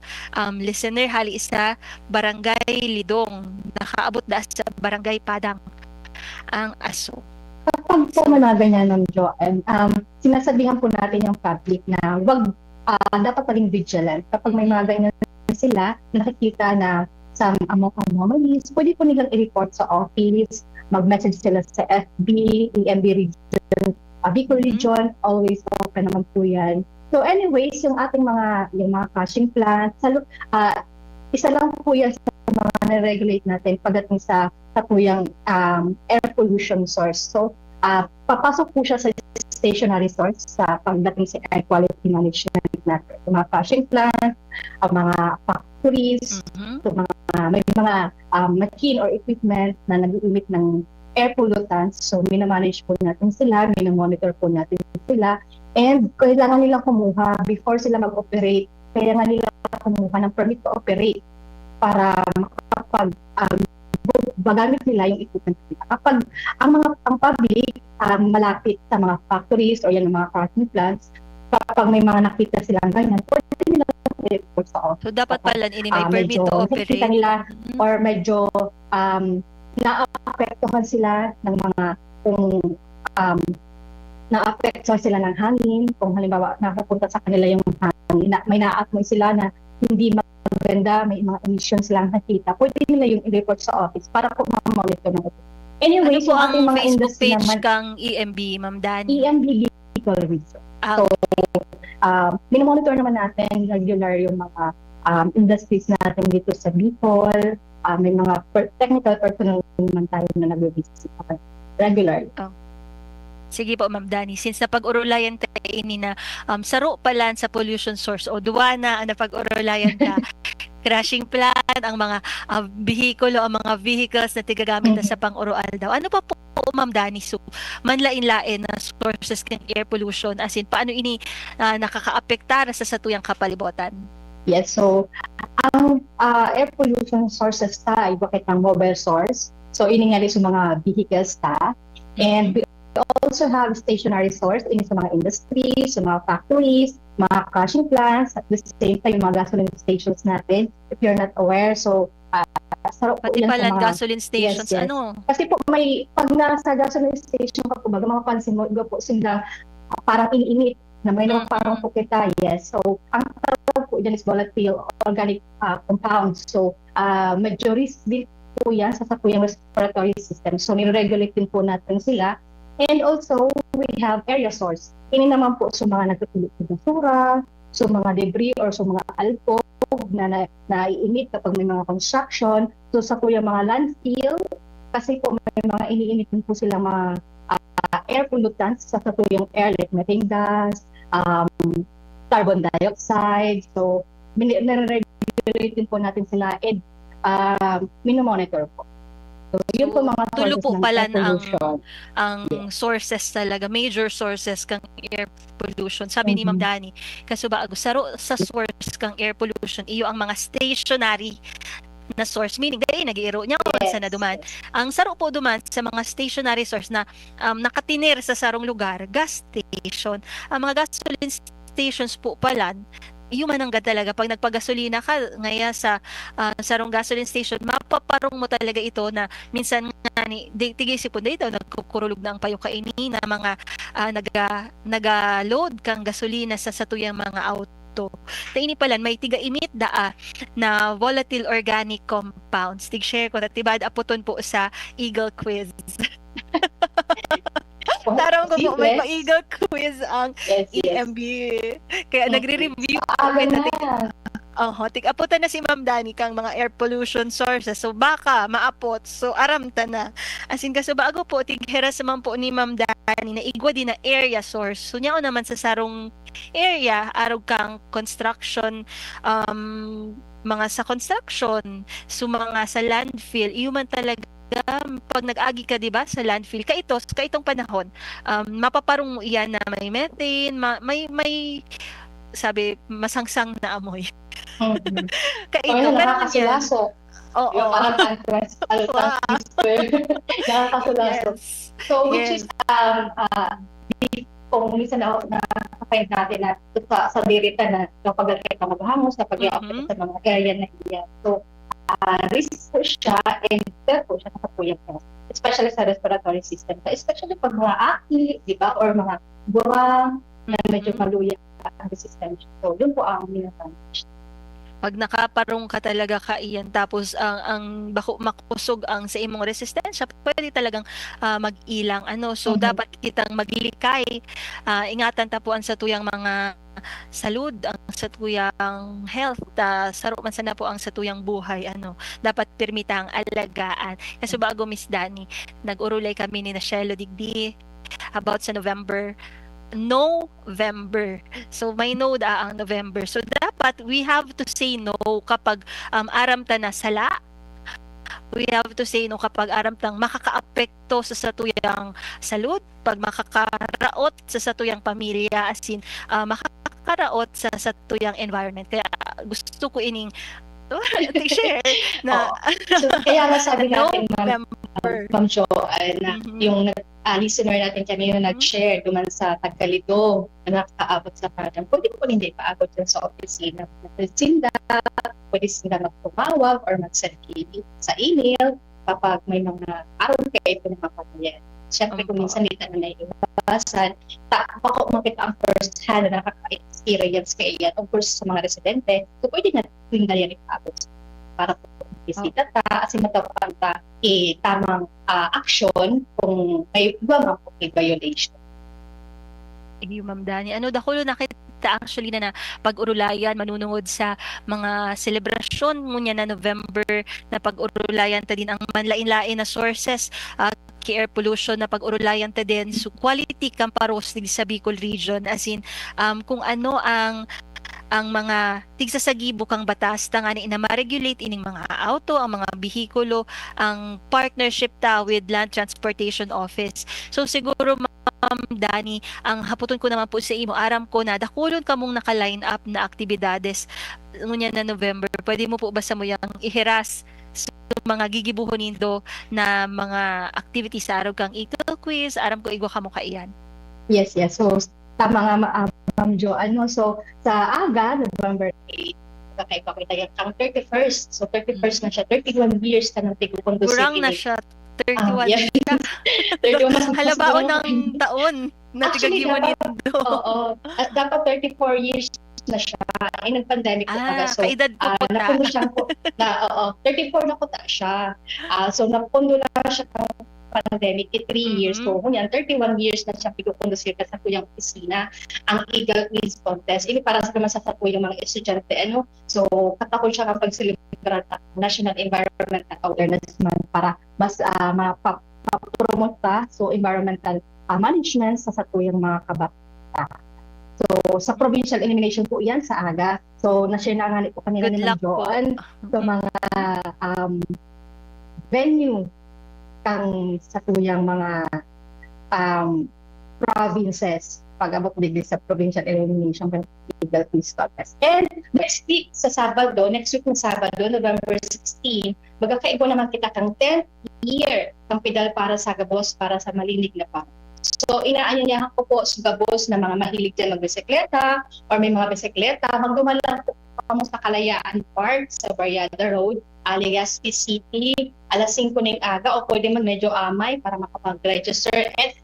[SPEAKER 2] listener hali sa Barangay Lidong. Nakaabot da sa Barangay Padang ang aso.
[SPEAKER 3] Kapag po mga ganyan ng Joanne, sinasabihan po natin yung public na dapat maging vigilant. Kapag may mga ganyan sila, nakikita na some anomalies, pwede po nilang i-report sa office, mag-message sila sa FB, EMB region, Bicol region, always open naman po yan. So anyways, yung ating mga crushing plants, isa lang po yan sa mga na-regulate natin pagdating sa tuyang air pollution source. So papasok po siya sa stationary source sa pagdating sa air quality management natin. Yung mga crushing plants, mga factories, may mga machine or equipment na nag-emit ng air pollutants. So minamanage po natin sila, minamonitor po natin sila, and kailangan nilang kumuha before sila mag-operate. Kailangan nilang kumuha ng permit to operate para magamit nila yung equipment nila. Kapag ang public malapit sa mga factories o yan mga crushing plants, kapag may mga nakita silang ganyan, pwede nila i-report sa office.
[SPEAKER 2] So dapat pala ini may permit to operate.
[SPEAKER 3] Nakikita nila or medyo naapektuhan sila ng mga naapektuhan sila ng hangin, kung halimbawa nakapunta sa kanila yung hangin, may naaamoy sila na hindi maganda, may mga emissions silang nakita, pwede nila yung i-report sa office para po ma-monitor ng ito. Anyway,
[SPEAKER 2] Ano po ang
[SPEAKER 3] ating mga
[SPEAKER 2] Facebook
[SPEAKER 3] industry
[SPEAKER 2] page
[SPEAKER 3] naman,
[SPEAKER 2] kang EMB, Ma'am Dani?
[SPEAKER 3] EMB Bicol Region. So, minomonitor naman natin regular yung mga industries natin dito sa Bicol. May mga technical personnel naman tayo na nag-visit regularly.
[SPEAKER 2] Sige po, Ma'am Dani. Since napag-urulayan tayo ini na saro pala sa pollution source o duwana ang napag-urulayan ka, crashing plant, ang mga vehikulo, ang mga vehicles na tigagamit na sa pang-urual daw. Ano pa po, Ma'am Dani? So, manlain-lain na sources ng air pollution, as in, paano ini nakakaapektar sa satuyang kapalibutan?
[SPEAKER 3] Yes, so, ang air pollution sources ta, iba kitang mobile source. So, iningali sa mga vehicles ta. And we also have stationary source sa mga industries, sa mga factories, mga crushing plants, at the same time, yung mga gasoline stations natin, if you're not aware. So,
[SPEAKER 2] pati pala gasoline stations,
[SPEAKER 3] yes.
[SPEAKER 2] ano?
[SPEAKER 3] Kasi po, pag nasa gasoline station ka po, baga mga pansin mo, iba po silang parang iniinit na may naman parang po kita, yes. So, ang tawag po dyan is volatile organic compounds. So, medyo risk din po yan sa sakuyang respiratory system. So, nire-regulate din po natin sila. And also, we have area source. Ini naman po sa mga nagtutulog sa basura, sa mga debris or sa mga alcohol na naiinit kapag may mga construction. So sa kuya mga landfill, kasi po may mga iniinit din po sila mga air pollutants sa tuyang air like methane gas, carbon dioxide. So nire-regulate din po natin sila and minomonitor po. So, yun po mga
[SPEAKER 2] tulo po
[SPEAKER 3] sources ng
[SPEAKER 2] pala
[SPEAKER 3] air pollution.
[SPEAKER 2] ang sources talaga, major sources kang air pollution. Sabi ni Ma'am Dani, kaso ba saro sa source kang air pollution, iyo ang mga stationary na source, meaning dahil nag-iiro niya sa na duman. Ang saro po duman sa mga stationary source na nakatinir sa sarong lugar, gas station. Ang mga gasoline stations po pala, human hanggang talaga pag nagpagasolina ka ngaya sa sarong gasoline station, mapaparong mo talaga ito na minsan nga ni tigisipon dito nagkukurulog na ang payo kaini na mga naga-load kang gasolina sa satuyang mga didto. Taini palan may tiga-imit daa na volatile organic compounds. Tig-share ko tibad aputon po sa Eagle Quiz. Tarong ko po may pa-Eagle Quiz ang
[SPEAKER 3] Yes, yes.
[SPEAKER 2] EMB. Kaya nagre-review
[SPEAKER 3] Aga
[SPEAKER 2] kita
[SPEAKER 3] na.
[SPEAKER 2] tig-aputan na si Ma'am Dani kang mga air pollution sources. So baka maapot. So aramta na. As in kaso bago po tigheras naman po ni Ma'am Dani na igwa din na area source. So niya naman sa sarong area araw kang construction mga sa construction, so mga sa landfill, iyon talaga pag nag-agi ka 'di ba sa landfill kaitong panahon mapaparong mo iyan na may methane may sabi masangsang na amoy.
[SPEAKER 3] Mhm.
[SPEAKER 2] Kaito
[SPEAKER 3] Parang
[SPEAKER 2] pero
[SPEAKER 3] nakakasilaso.
[SPEAKER 2] oo
[SPEAKER 3] Yung parang transfer. Nakakasilaso.
[SPEAKER 2] yes.
[SPEAKER 3] So, which
[SPEAKER 2] Yes.
[SPEAKER 3] is, kung minsan nakakain natin na sa dirita na kapag ka maghangos, kapag i-affect sa mga area na iyan. So, risk po siya and therefore siya nakapuyag ka. Especially sa respiratory system. Especially pag mga aki, di ba? Or mga buwang na medyo maluya ang resistance. So, yun po ang minasama.
[SPEAKER 2] Pag nakaparong ka talaga kaiyan tapos ang bako makusog ang sa imong resistensya pwede talagang mag-ilang so dapat kitang maglikay ingatan tapuan sa tuyang mga salud ang sa tuyang health saro man sana po ang sa tuyang buhay dapat permitang alagaan kasi bago Miss Dani nag-urulay kami ni Shelo Digdi about sa November. So may no ang November. So dapat we have to say no kapag aram ta na sala. We have to say no kapag aram tang makakaapekto sa satuyang salud, pag makakaraot sa satuyang pamilya as in makakaraot sa satuyang environment. Kaya gusto ko ining share na
[SPEAKER 3] So, kaya nga sabi natin,
[SPEAKER 2] November.
[SPEAKER 3] Ma'am Jo, na yung listener natin kami yung nag-share duman sa Tagkalito na nakakaabot sa parang pwede po hindi paabot dyan sa opisina. Sinda, pwede sila magtumawag or mag-send sa email kapag may mga araw kayo ito na mapatayan. Siyempre kung minsan dito na naiiwasan, baka umakit ang first hand na nakaka-experience kayo yan. Of course, sa mga residente, so pwede na tuwing na yan ipaabot para po bisita ta, kasi matapang ta tamang action kung may iba mga violation.
[SPEAKER 2] Iyo Ma'am Dani. Dakulo nakita actually na pag-urulayan manunungod sa mga selebrasyon ngunya na November na pag-urulayan ta din ang manlain-lain na sources air pollution na pag-urulayan ta din so quality kamparos din sa Bicol region as in kung ano ang mga tigsasagibo kang batas nga na ma-regulate ining mga auto, ang mga bihikulo, ang partnership ta with Land Transportation Office. So siguro Ma'am Dani, ang haputon ko naman po sa imo, aram ko na dakulon ka mong naka-line up na aktibidades ngunya na November. Pwede mo po basta mo yang ihiras sa mga gigibuhon nindo na mga activities sa araw kang Eagle Quiz, aram ko igwa ka mo kaiyan.
[SPEAKER 3] Yes. So, tama nga Ma'am Jo. So, sa aga, November 8, kakaiba-kita yung kang 31st. So, 31st na siya. 31 years ka nang tigupundo sa
[SPEAKER 2] Kurang na siya. 31
[SPEAKER 3] yeah.
[SPEAKER 2] siya.
[SPEAKER 3] 31
[SPEAKER 2] Halabaon ng taon na
[SPEAKER 3] Actually,
[SPEAKER 2] tigagimo
[SPEAKER 3] dapat-
[SPEAKER 2] nindo.
[SPEAKER 3] Oo. Dapat 34 years na siya. Nag-pandemic po taga. So,
[SPEAKER 2] kaedad ko po ta.
[SPEAKER 3] napundo siya po. 34 na po ta siya. So, napundo lang siya ng pandemic 3 years. So, kunyan, 31 years na siya pigukonducir sa kuyang opisina ang Eagle Quiz Contest. Ini para sa naman sa yung mga estudyante. So, katakol siya kapag celebrar National Environmental Awareness Month para mas mapromote pa so environmental management sa satuyang mga kabata. So, sa provincial elimination po yan sa aga. So, na-share na nga po kanina
[SPEAKER 2] Good
[SPEAKER 3] ni
[SPEAKER 2] luck po.
[SPEAKER 3] Joan sa mga venue kang sa tuyang mga provinces pag-abot din sa provincial elimination ng Eagle Quiz Contest. And next week na Sabado, November 16, magkakaibo naman kita kang 10th year ng pedal para sa Gabos para sa malinig na pa. So, inaanyayahan ko po sa Gabos na mga mahilig dyan mag-bisikleta or may mga bisikleta, magdumalang po kamo sa Kalayaan Park sa Barriada Road, alias City, alas 5 ng aga o pwede man medyo amay para makapag-register at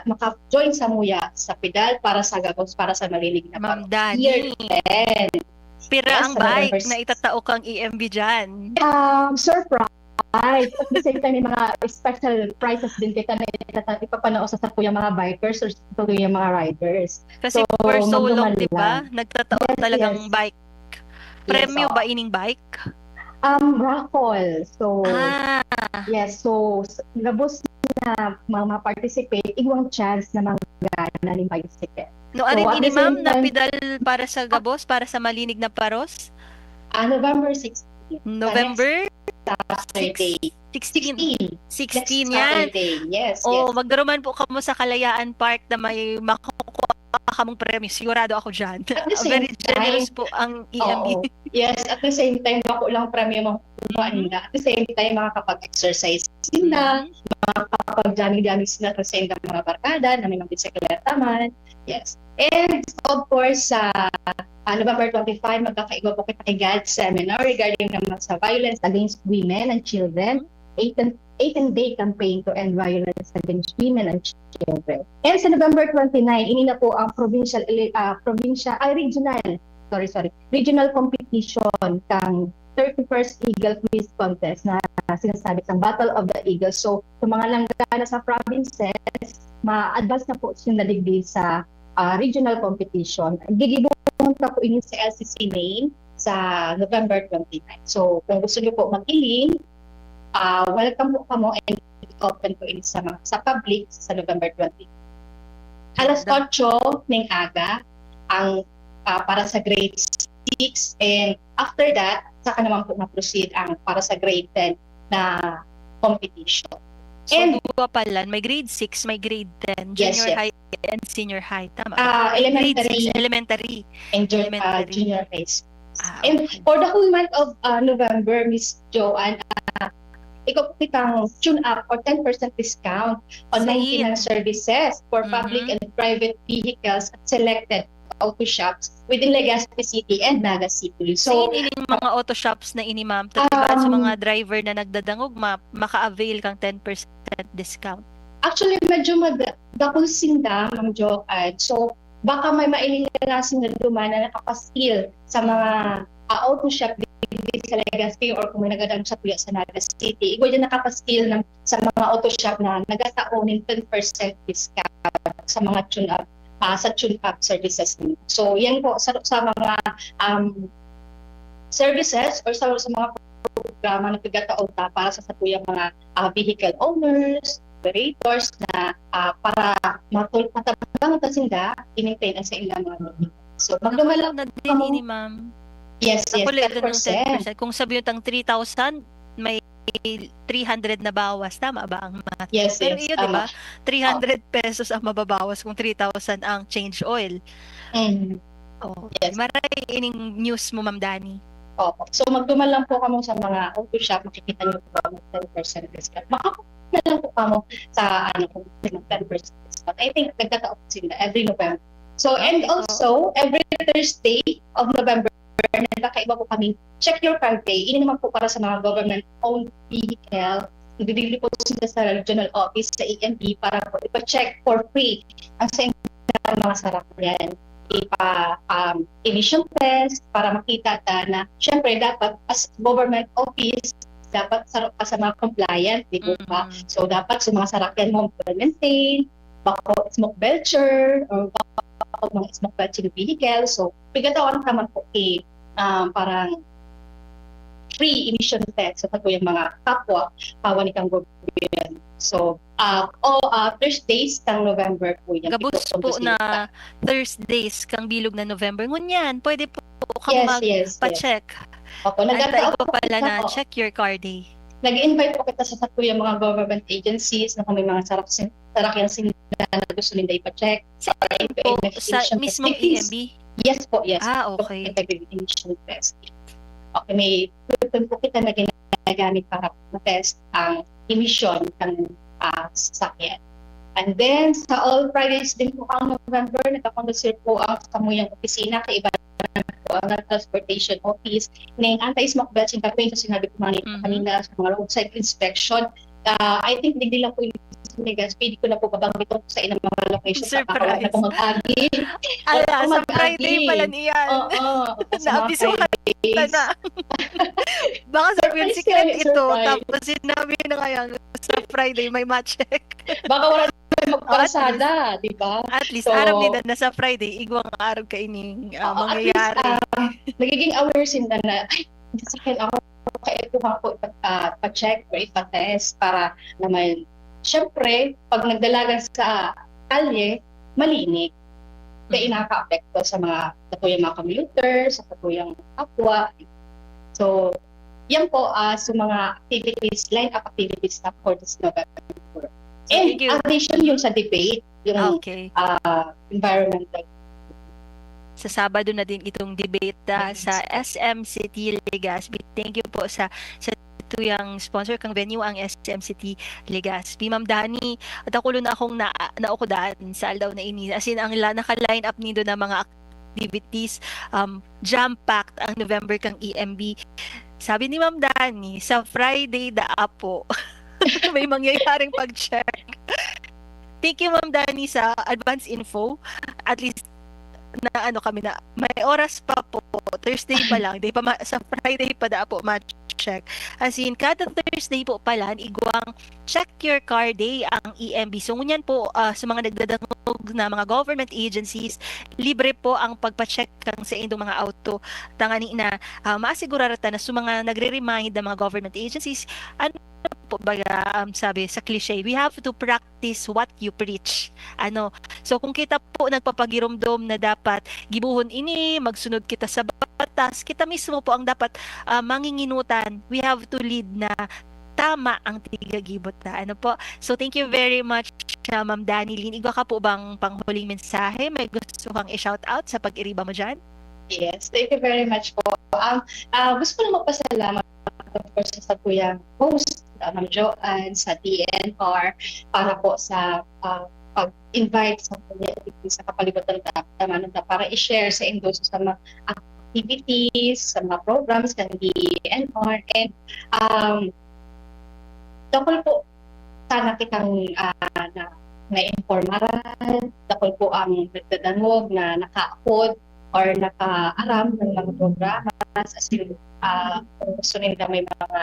[SPEAKER 3] maka-join sa MUYA sa PIDAL para sa gabos, para sa malinig na
[SPEAKER 2] Ma'am
[SPEAKER 3] Year
[SPEAKER 2] Dani,
[SPEAKER 3] 10.
[SPEAKER 2] pira
[SPEAKER 3] Yes,
[SPEAKER 2] ang
[SPEAKER 3] sa November
[SPEAKER 2] bike na itatao kang EMB dyan.
[SPEAKER 3] Surprise! At the same time, may mga special prizes din kita na ipapanao sa yung mga bikers or sa yung mga riders.
[SPEAKER 2] Kasi
[SPEAKER 3] So,
[SPEAKER 2] for so long,
[SPEAKER 3] magduman
[SPEAKER 2] di ba?
[SPEAKER 3] lang.
[SPEAKER 2] Nagtatao
[SPEAKER 3] Yes,
[SPEAKER 2] talagang
[SPEAKER 3] yes.
[SPEAKER 2] bike. Premyo
[SPEAKER 3] oo.
[SPEAKER 2] ba ining bike?
[SPEAKER 3] Raffle. So,
[SPEAKER 2] Ah,
[SPEAKER 3] yes. So, gabos na mga-participate, igwang chance na manggana ng bicycle.
[SPEAKER 2] no,
[SPEAKER 3] So,
[SPEAKER 2] arin
[SPEAKER 3] at
[SPEAKER 2] ini
[SPEAKER 3] the same
[SPEAKER 2] ma'am na
[SPEAKER 3] time-
[SPEAKER 2] pedal para sa gabos, para sa malinig na paros?
[SPEAKER 3] November 16.
[SPEAKER 2] November
[SPEAKER 3] Saturday.
[SPEAKER 2] 16.
[SPEAKER 3] 16.
[SPEAKER 2] 16
[SPEAKER 3] Next
[SPEAKER 2] yan.
[SPEAKER 3] Saturday. Yes,
[SPEAKER 2] Oh,
[SPEAKER 3] yes.
[SPEAKER 2] magdaruman po kamo sa Kalayaan Park na may makukuha kamong premyo. Sigurado ako dyan.
[SPEAKER 3] At the same
[SPEAKER 2] Very generous
[SPEAKER 3] time,
[SPEAKER 2] po ang EMB.
[SPEAKER 3] Oo. Yes, at the same time, bako lang premyo makukuha
[SPEAKER 2] Mhm.
[SPEAKER 3] nila. At the same time, makakapag-exercise sila, makakapag-jogging sila kasi yung mga barkada na may mga bisikleta man. Yes. And of course, sa November 25, magkakaiba po kita kay GAD seminar regarding naman sa violence against women and children. 18-day campaign to end violence against women and children. And sa November 29, ini na po ang regional competition kang 31st Eagle Quiz Contest na sinasabi sa Battle of the Eagles. So, sa mga langgana sa provinces, ma-advance na po silang naligdi sa regional competition. Gigibong na po ini sa LCC Main sa November 29. So, kung gusto niyo po mag-iling, welcome po kamo and open po ini sa public sa November 20. Alas 8 ng aga ang para sa grade 6 and after that, saka naman po na-proceed ang para sa grade 10 na competition.
[SPEAKER 2] So,
[SPEAKER 3] And-
[SPEAKER 2] dua pala. May grade 6, may grade 10.
[SPEAKER 3] Yes,
[SPEAKER 2] Junior
[SPEAKER 3] yes.
[SPEAKER 2] high and senior high. Tama ba? Grade
[SPEAKER 3] Elementary
[SPEAKER 2] 6, elementary.
[SPEAKER 3] and
[SPEAKER 2] elementary.
[SPEAKER 3] junior high school.
[SPEAKER 2] Ah,
[SPEAKER 3] And
[SPEAKER 2] okay.
[SPEAKER 3] for the whole month of November, Miss Joanne, ikaw po kitang tune up or 10% discount on
[SPEAKER 2] Sa
[SPEAKER 3] maintenance services for public
[SPEAKER 2] Mhm.
[SPEAKER 3] and private vehicles at selected auto shops within Legazpi City and Naga City.
[SPEAKER 2] So,
[SPEAKER 3] So,
[SPEAKER 2] ining mga auto shops na ini ma'am, diba, sa mga driver na nagdadangog, maka-avail kang 10% discount.
[SPEAKER 3] actually, medyo magdakol sinda, Ma'am Joanne. So, baka may mailingarasin na duman na nakapaskil sa mga auto shop dito sa Legazpi or kung may nagadang sa Puya sa Naga City. Ikaw yung nakapaskil sa mga auto shop na nagatao ng 10% discount sa mga tune-up sa tune-up services nila. So, yan po sa mga services or sa mga programa na pagkataon para sa satuyang mga vehicle owners, operators na para matabang tasinda, i-maintain ang sa ilang mga vehicle. So, magdumala
[SPEAKER 2] Nakulang na din ini ma'am.
[SPEAKER 3] yes,
[SPEAKER 2] Nakulang na ng
[SPEAKER 3] 10%.
[SPEAKER 2] 10%. Kung sabi yung tang 3,000, may 300 na bawas. Tama ba ang math?
[SPEAKER 3] Yes,
[SPEAKER 2] Pero
[SPEAKER 3] yes.
[SPEAKER 2] iyo, di ba? 300 pesos ang mababawas kung 3,000 ang change oil. Oh,
[SPEAKER 3] Yes.
[SPEAKER 2] maray ining news mo, Ma'am Dani.
[SPEAKER 3] Opo. So, magduman lang po kamo sa mga auto shop, makikita niyo po ang 10% discount. Makakuha na lang po kamo sa kung 10% discount. I think nagkataon sila every November. So, and
[SPEAKER 2] Okay.
[SPEAKER 3] also, every Thursday of November, nagkakaiba po kami Check Your Car Day. Ini naman po para sa mga government-owned vehicle. Nagdidili po sila sa regional office sa EMB para po ipa-check for free ang sa mga sarakyan. Emission test para makita na syempre dapat as government office dapat sarap ka sa mga compliant, di ba?
[SPEAKER 2] Mhm.
[SPEAKER 3] So dapat sa mga sarakyan mo maintain, bako smoke belcher or bako mga smoke belching vehicle. So pigatawan naman po parang free emission test sa yung mga kapwa kawan kang gobyerno. So Thursdays ng November po yan.
[SPEAKER 2] Gabos
[SPEAKER 3] Ito,
[SPEAKER 2] po
[SPEAKER 3] obviously,
[SPEAKER 2] na Thursdays kang bilog na November. Ngunyan, pwede po kang
[SPEAKER 3] yes, yes.
[SPEAKER 2] magpa-check.
[SPEAKER 3] Opo,
[SPEAKER 2] Ay,
[SPEAKER 3] nagkataon
[SPEAKER 2] ko pala na
[SPEAKER 3] po.
[SPEAKER 2] check your car day.
[SPEAKER 3] Nag-invite po kita sa yung mga government agencies na kung may mga sarakyan sila na gusto nila ipa-check. Para
[SPEAKER 2] Po,
[SPEAKER 3] i-emission
[SPEAKER 2] sa
[SPEAKER 3] test.
[SPEAKER 2] mismong
[SPEAKER 3] Please.
[SPEAKER 2] EMB.
[SPEAKER 3] Yes po, yes.
[SPEAKER 2] Ah, okay.
[SPEAKER 3] Integrity emission test. Okay, may tutunan po kita na ginagamit para ma-test ang emission ng sasakyan. And then, sa all Fridays din po ang November, nagkakonducir po ang kamuyang opisina, kaiba po ang transportation office ng anti-smoke belching campaign. So, sinabi ko
[SPEAKER 2] Mhm.
[SPEAKER 3] kanina sa mga roadside inspection, I think hindi lang po yung Legazpi, hindi ko na po babanggit ko sa ilang mga location.
[SPEAKER 2] Surprise.
[SPEAKER 3] Na po mag-agi.
[SPEAKER 2] Ala, sa
[SPEAKER 3] mag-agi.
[SPEAKER 2] Friday pala niyan.
[SPEAKER 3] Oo. Sa mga
[SPEAKER 2] Naabisuhan
[SPEAKER 3] Fridays.
[SPEAKER 2] na. Baka sabihin
[SPEAKER 3] Surprise
[SPEAKER 2] secret
[SPEAKER 3] yun,
[SPEAKER 2] ito,
[SPEAKER 3] surprise.
[SPEAKER 2] tapos sinabi na kaya sa Friday may match check.
[SPEAKER 3] Baka wala na magpasada, di ba?
[SPEAKER 2] At least
[SPEAKER 3] So,
[SPEAKER 2] araw nila na sa Friday, igwang araw kaining
[SPEAKER 3] at
[SPEAKER 2] mangyayari.
[SPEAKER 3] least, nagiging aware sila na, ay, sa akin ako, kaituhan ko pa-check or ipa-test para naman, syempre, pag nagdalagan sa kalye, malinig. Kaya inaka-apekto sa katuyang mga commuters, sa katuyang kapwa. So, yan po sa mga activities, line-up activities na for this November. And
[SPEAKER 2] thank you.
[SPEAKER 3] addition yung sa debate, yung
[SPEAKER 2] Okay.
[SPEAKER 3] environmental.
[SPEAKER 2] Sa Sabado na din itong debate sa SM City Legazpi. Thank you po sa tuyang sponsor kang venue ang SM City Legazpi. Ma'am Dani, at ako na akong naukudaan sa aldaw na ini. As in, ang naka-line up nido na mga activities, jam-packed ang November kang EMB. Sabi ni Ma'am Dani, sa Friday po, may mangyayaring pag-check. Thank you Ma'am Dani sa advance info. At least na kami na may oras pa po, Thursday pa lang, sa Friday pa po match check. As in, kada Thursday po pala, igwang check your car day ang EMB. So, ngunyan po sa mga nagdadangog na mga government agencies, libre po ang pagpa-check kang sa indong mga auto. Tangani na maasigurarata na sa mga nagre-remind ng mga government agencies, ano po baga sabi sa cliche, we have to practice what you preach. So kung kita po nagpapagiromdom na dapat gibuhon ini, magsunod kita sa batas, kita mismo po ang dapat manginginutan. We have to lead na tama ang tigagibot na. Po? So thank you very much Ma'am Dani Lynn. Igwa ka po bang panghuling mensahe? May gusto kang i-shout out sa pag-iriba mo dyan?
[SPEAKER 3] Yes, thank you very much po. Gusto ko lang magpasalamat of course sa kuyang host, Ma'am Joanne, sa DNR, para po sa pag-invite sa kapalibutan na para i-share sa Indoso sa mga activities, sa mga programs ng DNR. And dakol po sana kitang na-informaran, dakol po ang nagdadangog na naka-upload or naka-aram ng mga programa as in kung gusto nila may mga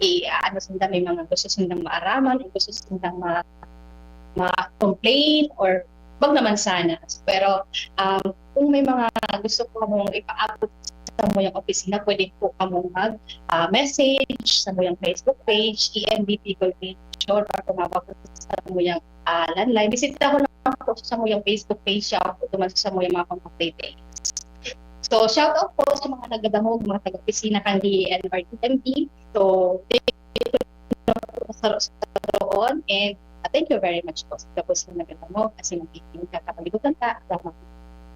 [SPEAKER 3] may mga gusto silang maaraman o gusto silang ma-complain or wag naman sana. Pero kung may mga gusto ko mong ipaabot sa muyang opisina, pwede po kamong mag-message sa muyang Facebook page, EMB People Picture, para tumawag sa muyang landline. Bisita ko lang po sa muyang Facebook page, siya po tumasin sa muyang mga contact details. So, shout out po sa mga nagdadangog, mga taga-opisina kang DNR EMB. So, thank you sa roon and thank you very much po sa tapos na nagdadangog kasi nagiging kakapalibutan ka.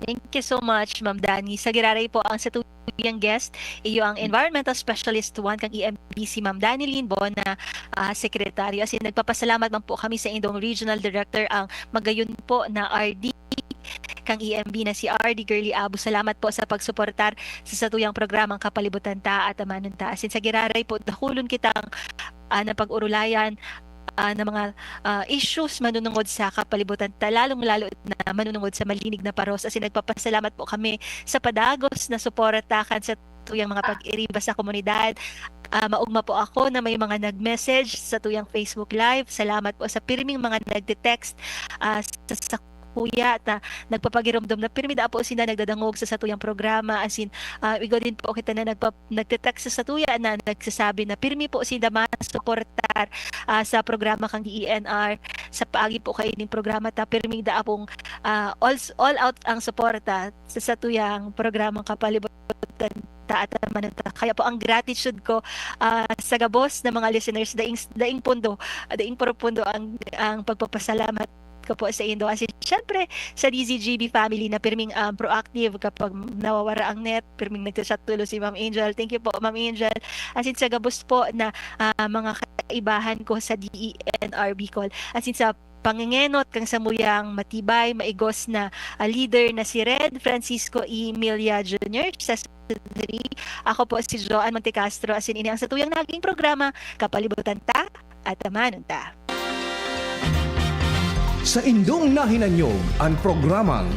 [SPEAKER 2] Thank you so much, Ma'am Dani. Sa giraray po ang satuyang guest, iyo ang Environmental Specialist 1 kang EMB, si Ma'am Dani Lynn Bona, Sekretaryo. As in, nagpapasalamat man po kami sa indong Regional Director, ang magayon po na RD kang EMB na si RD Girly Abu. Salamat po sa pagsuportar sa satuyang programang Kapalibutan Ta at Amanon Ta. As in, sa giraray po, dakulon kitang napag-urulayan na mga issues manunungod sa kapalibutan, lalong-lalo na manunungod sa malinig na paros. As in, nagpapasalamat po kami sa padagos na suportahan sa tuyang mga pag-iriba sa komunidad. Maugma po ako na may mga nag-message sa tuyang Facebook Live. Salamat po sa pirming mga nagde-text sa kuya na nagpapagiramdam na pirmi da po sila nagdadangog sa satuyang programa. As in, igo din po kita na nagte-text sa satuya na nagsasabi na pirmi po sila masuportar sa programa kang DENR sa paagi po kayo ng programa ta pirmi da pong all out ang suporta sa satuyang programang Kapalibutan Ta at Amanon Ta. Kaya po ang gratitude ko sa gabos na mga listeners daing profundo ang pagpapasalamat ko po sa Indo. As in, syempre, sa DZGB family na pirming proactive kapag nawawara ang net, pirming nagchat tulo si Ma'am Angel. Thank you po, Ma'am Angel. As in, sa gabos po na mga kaibahan ko sa DENR Bicol. As in, sa pangingenot kang samuyang matibay, maigos na leader na si Red Francisco E. Milia Jr. sa 3. Ako po si Joanne Montecastro. As in, ini ang satuyang naging programa Kapalibutan Ta at Manunta.
[SPEAKER 1] Sa indong nahinanyog ang programang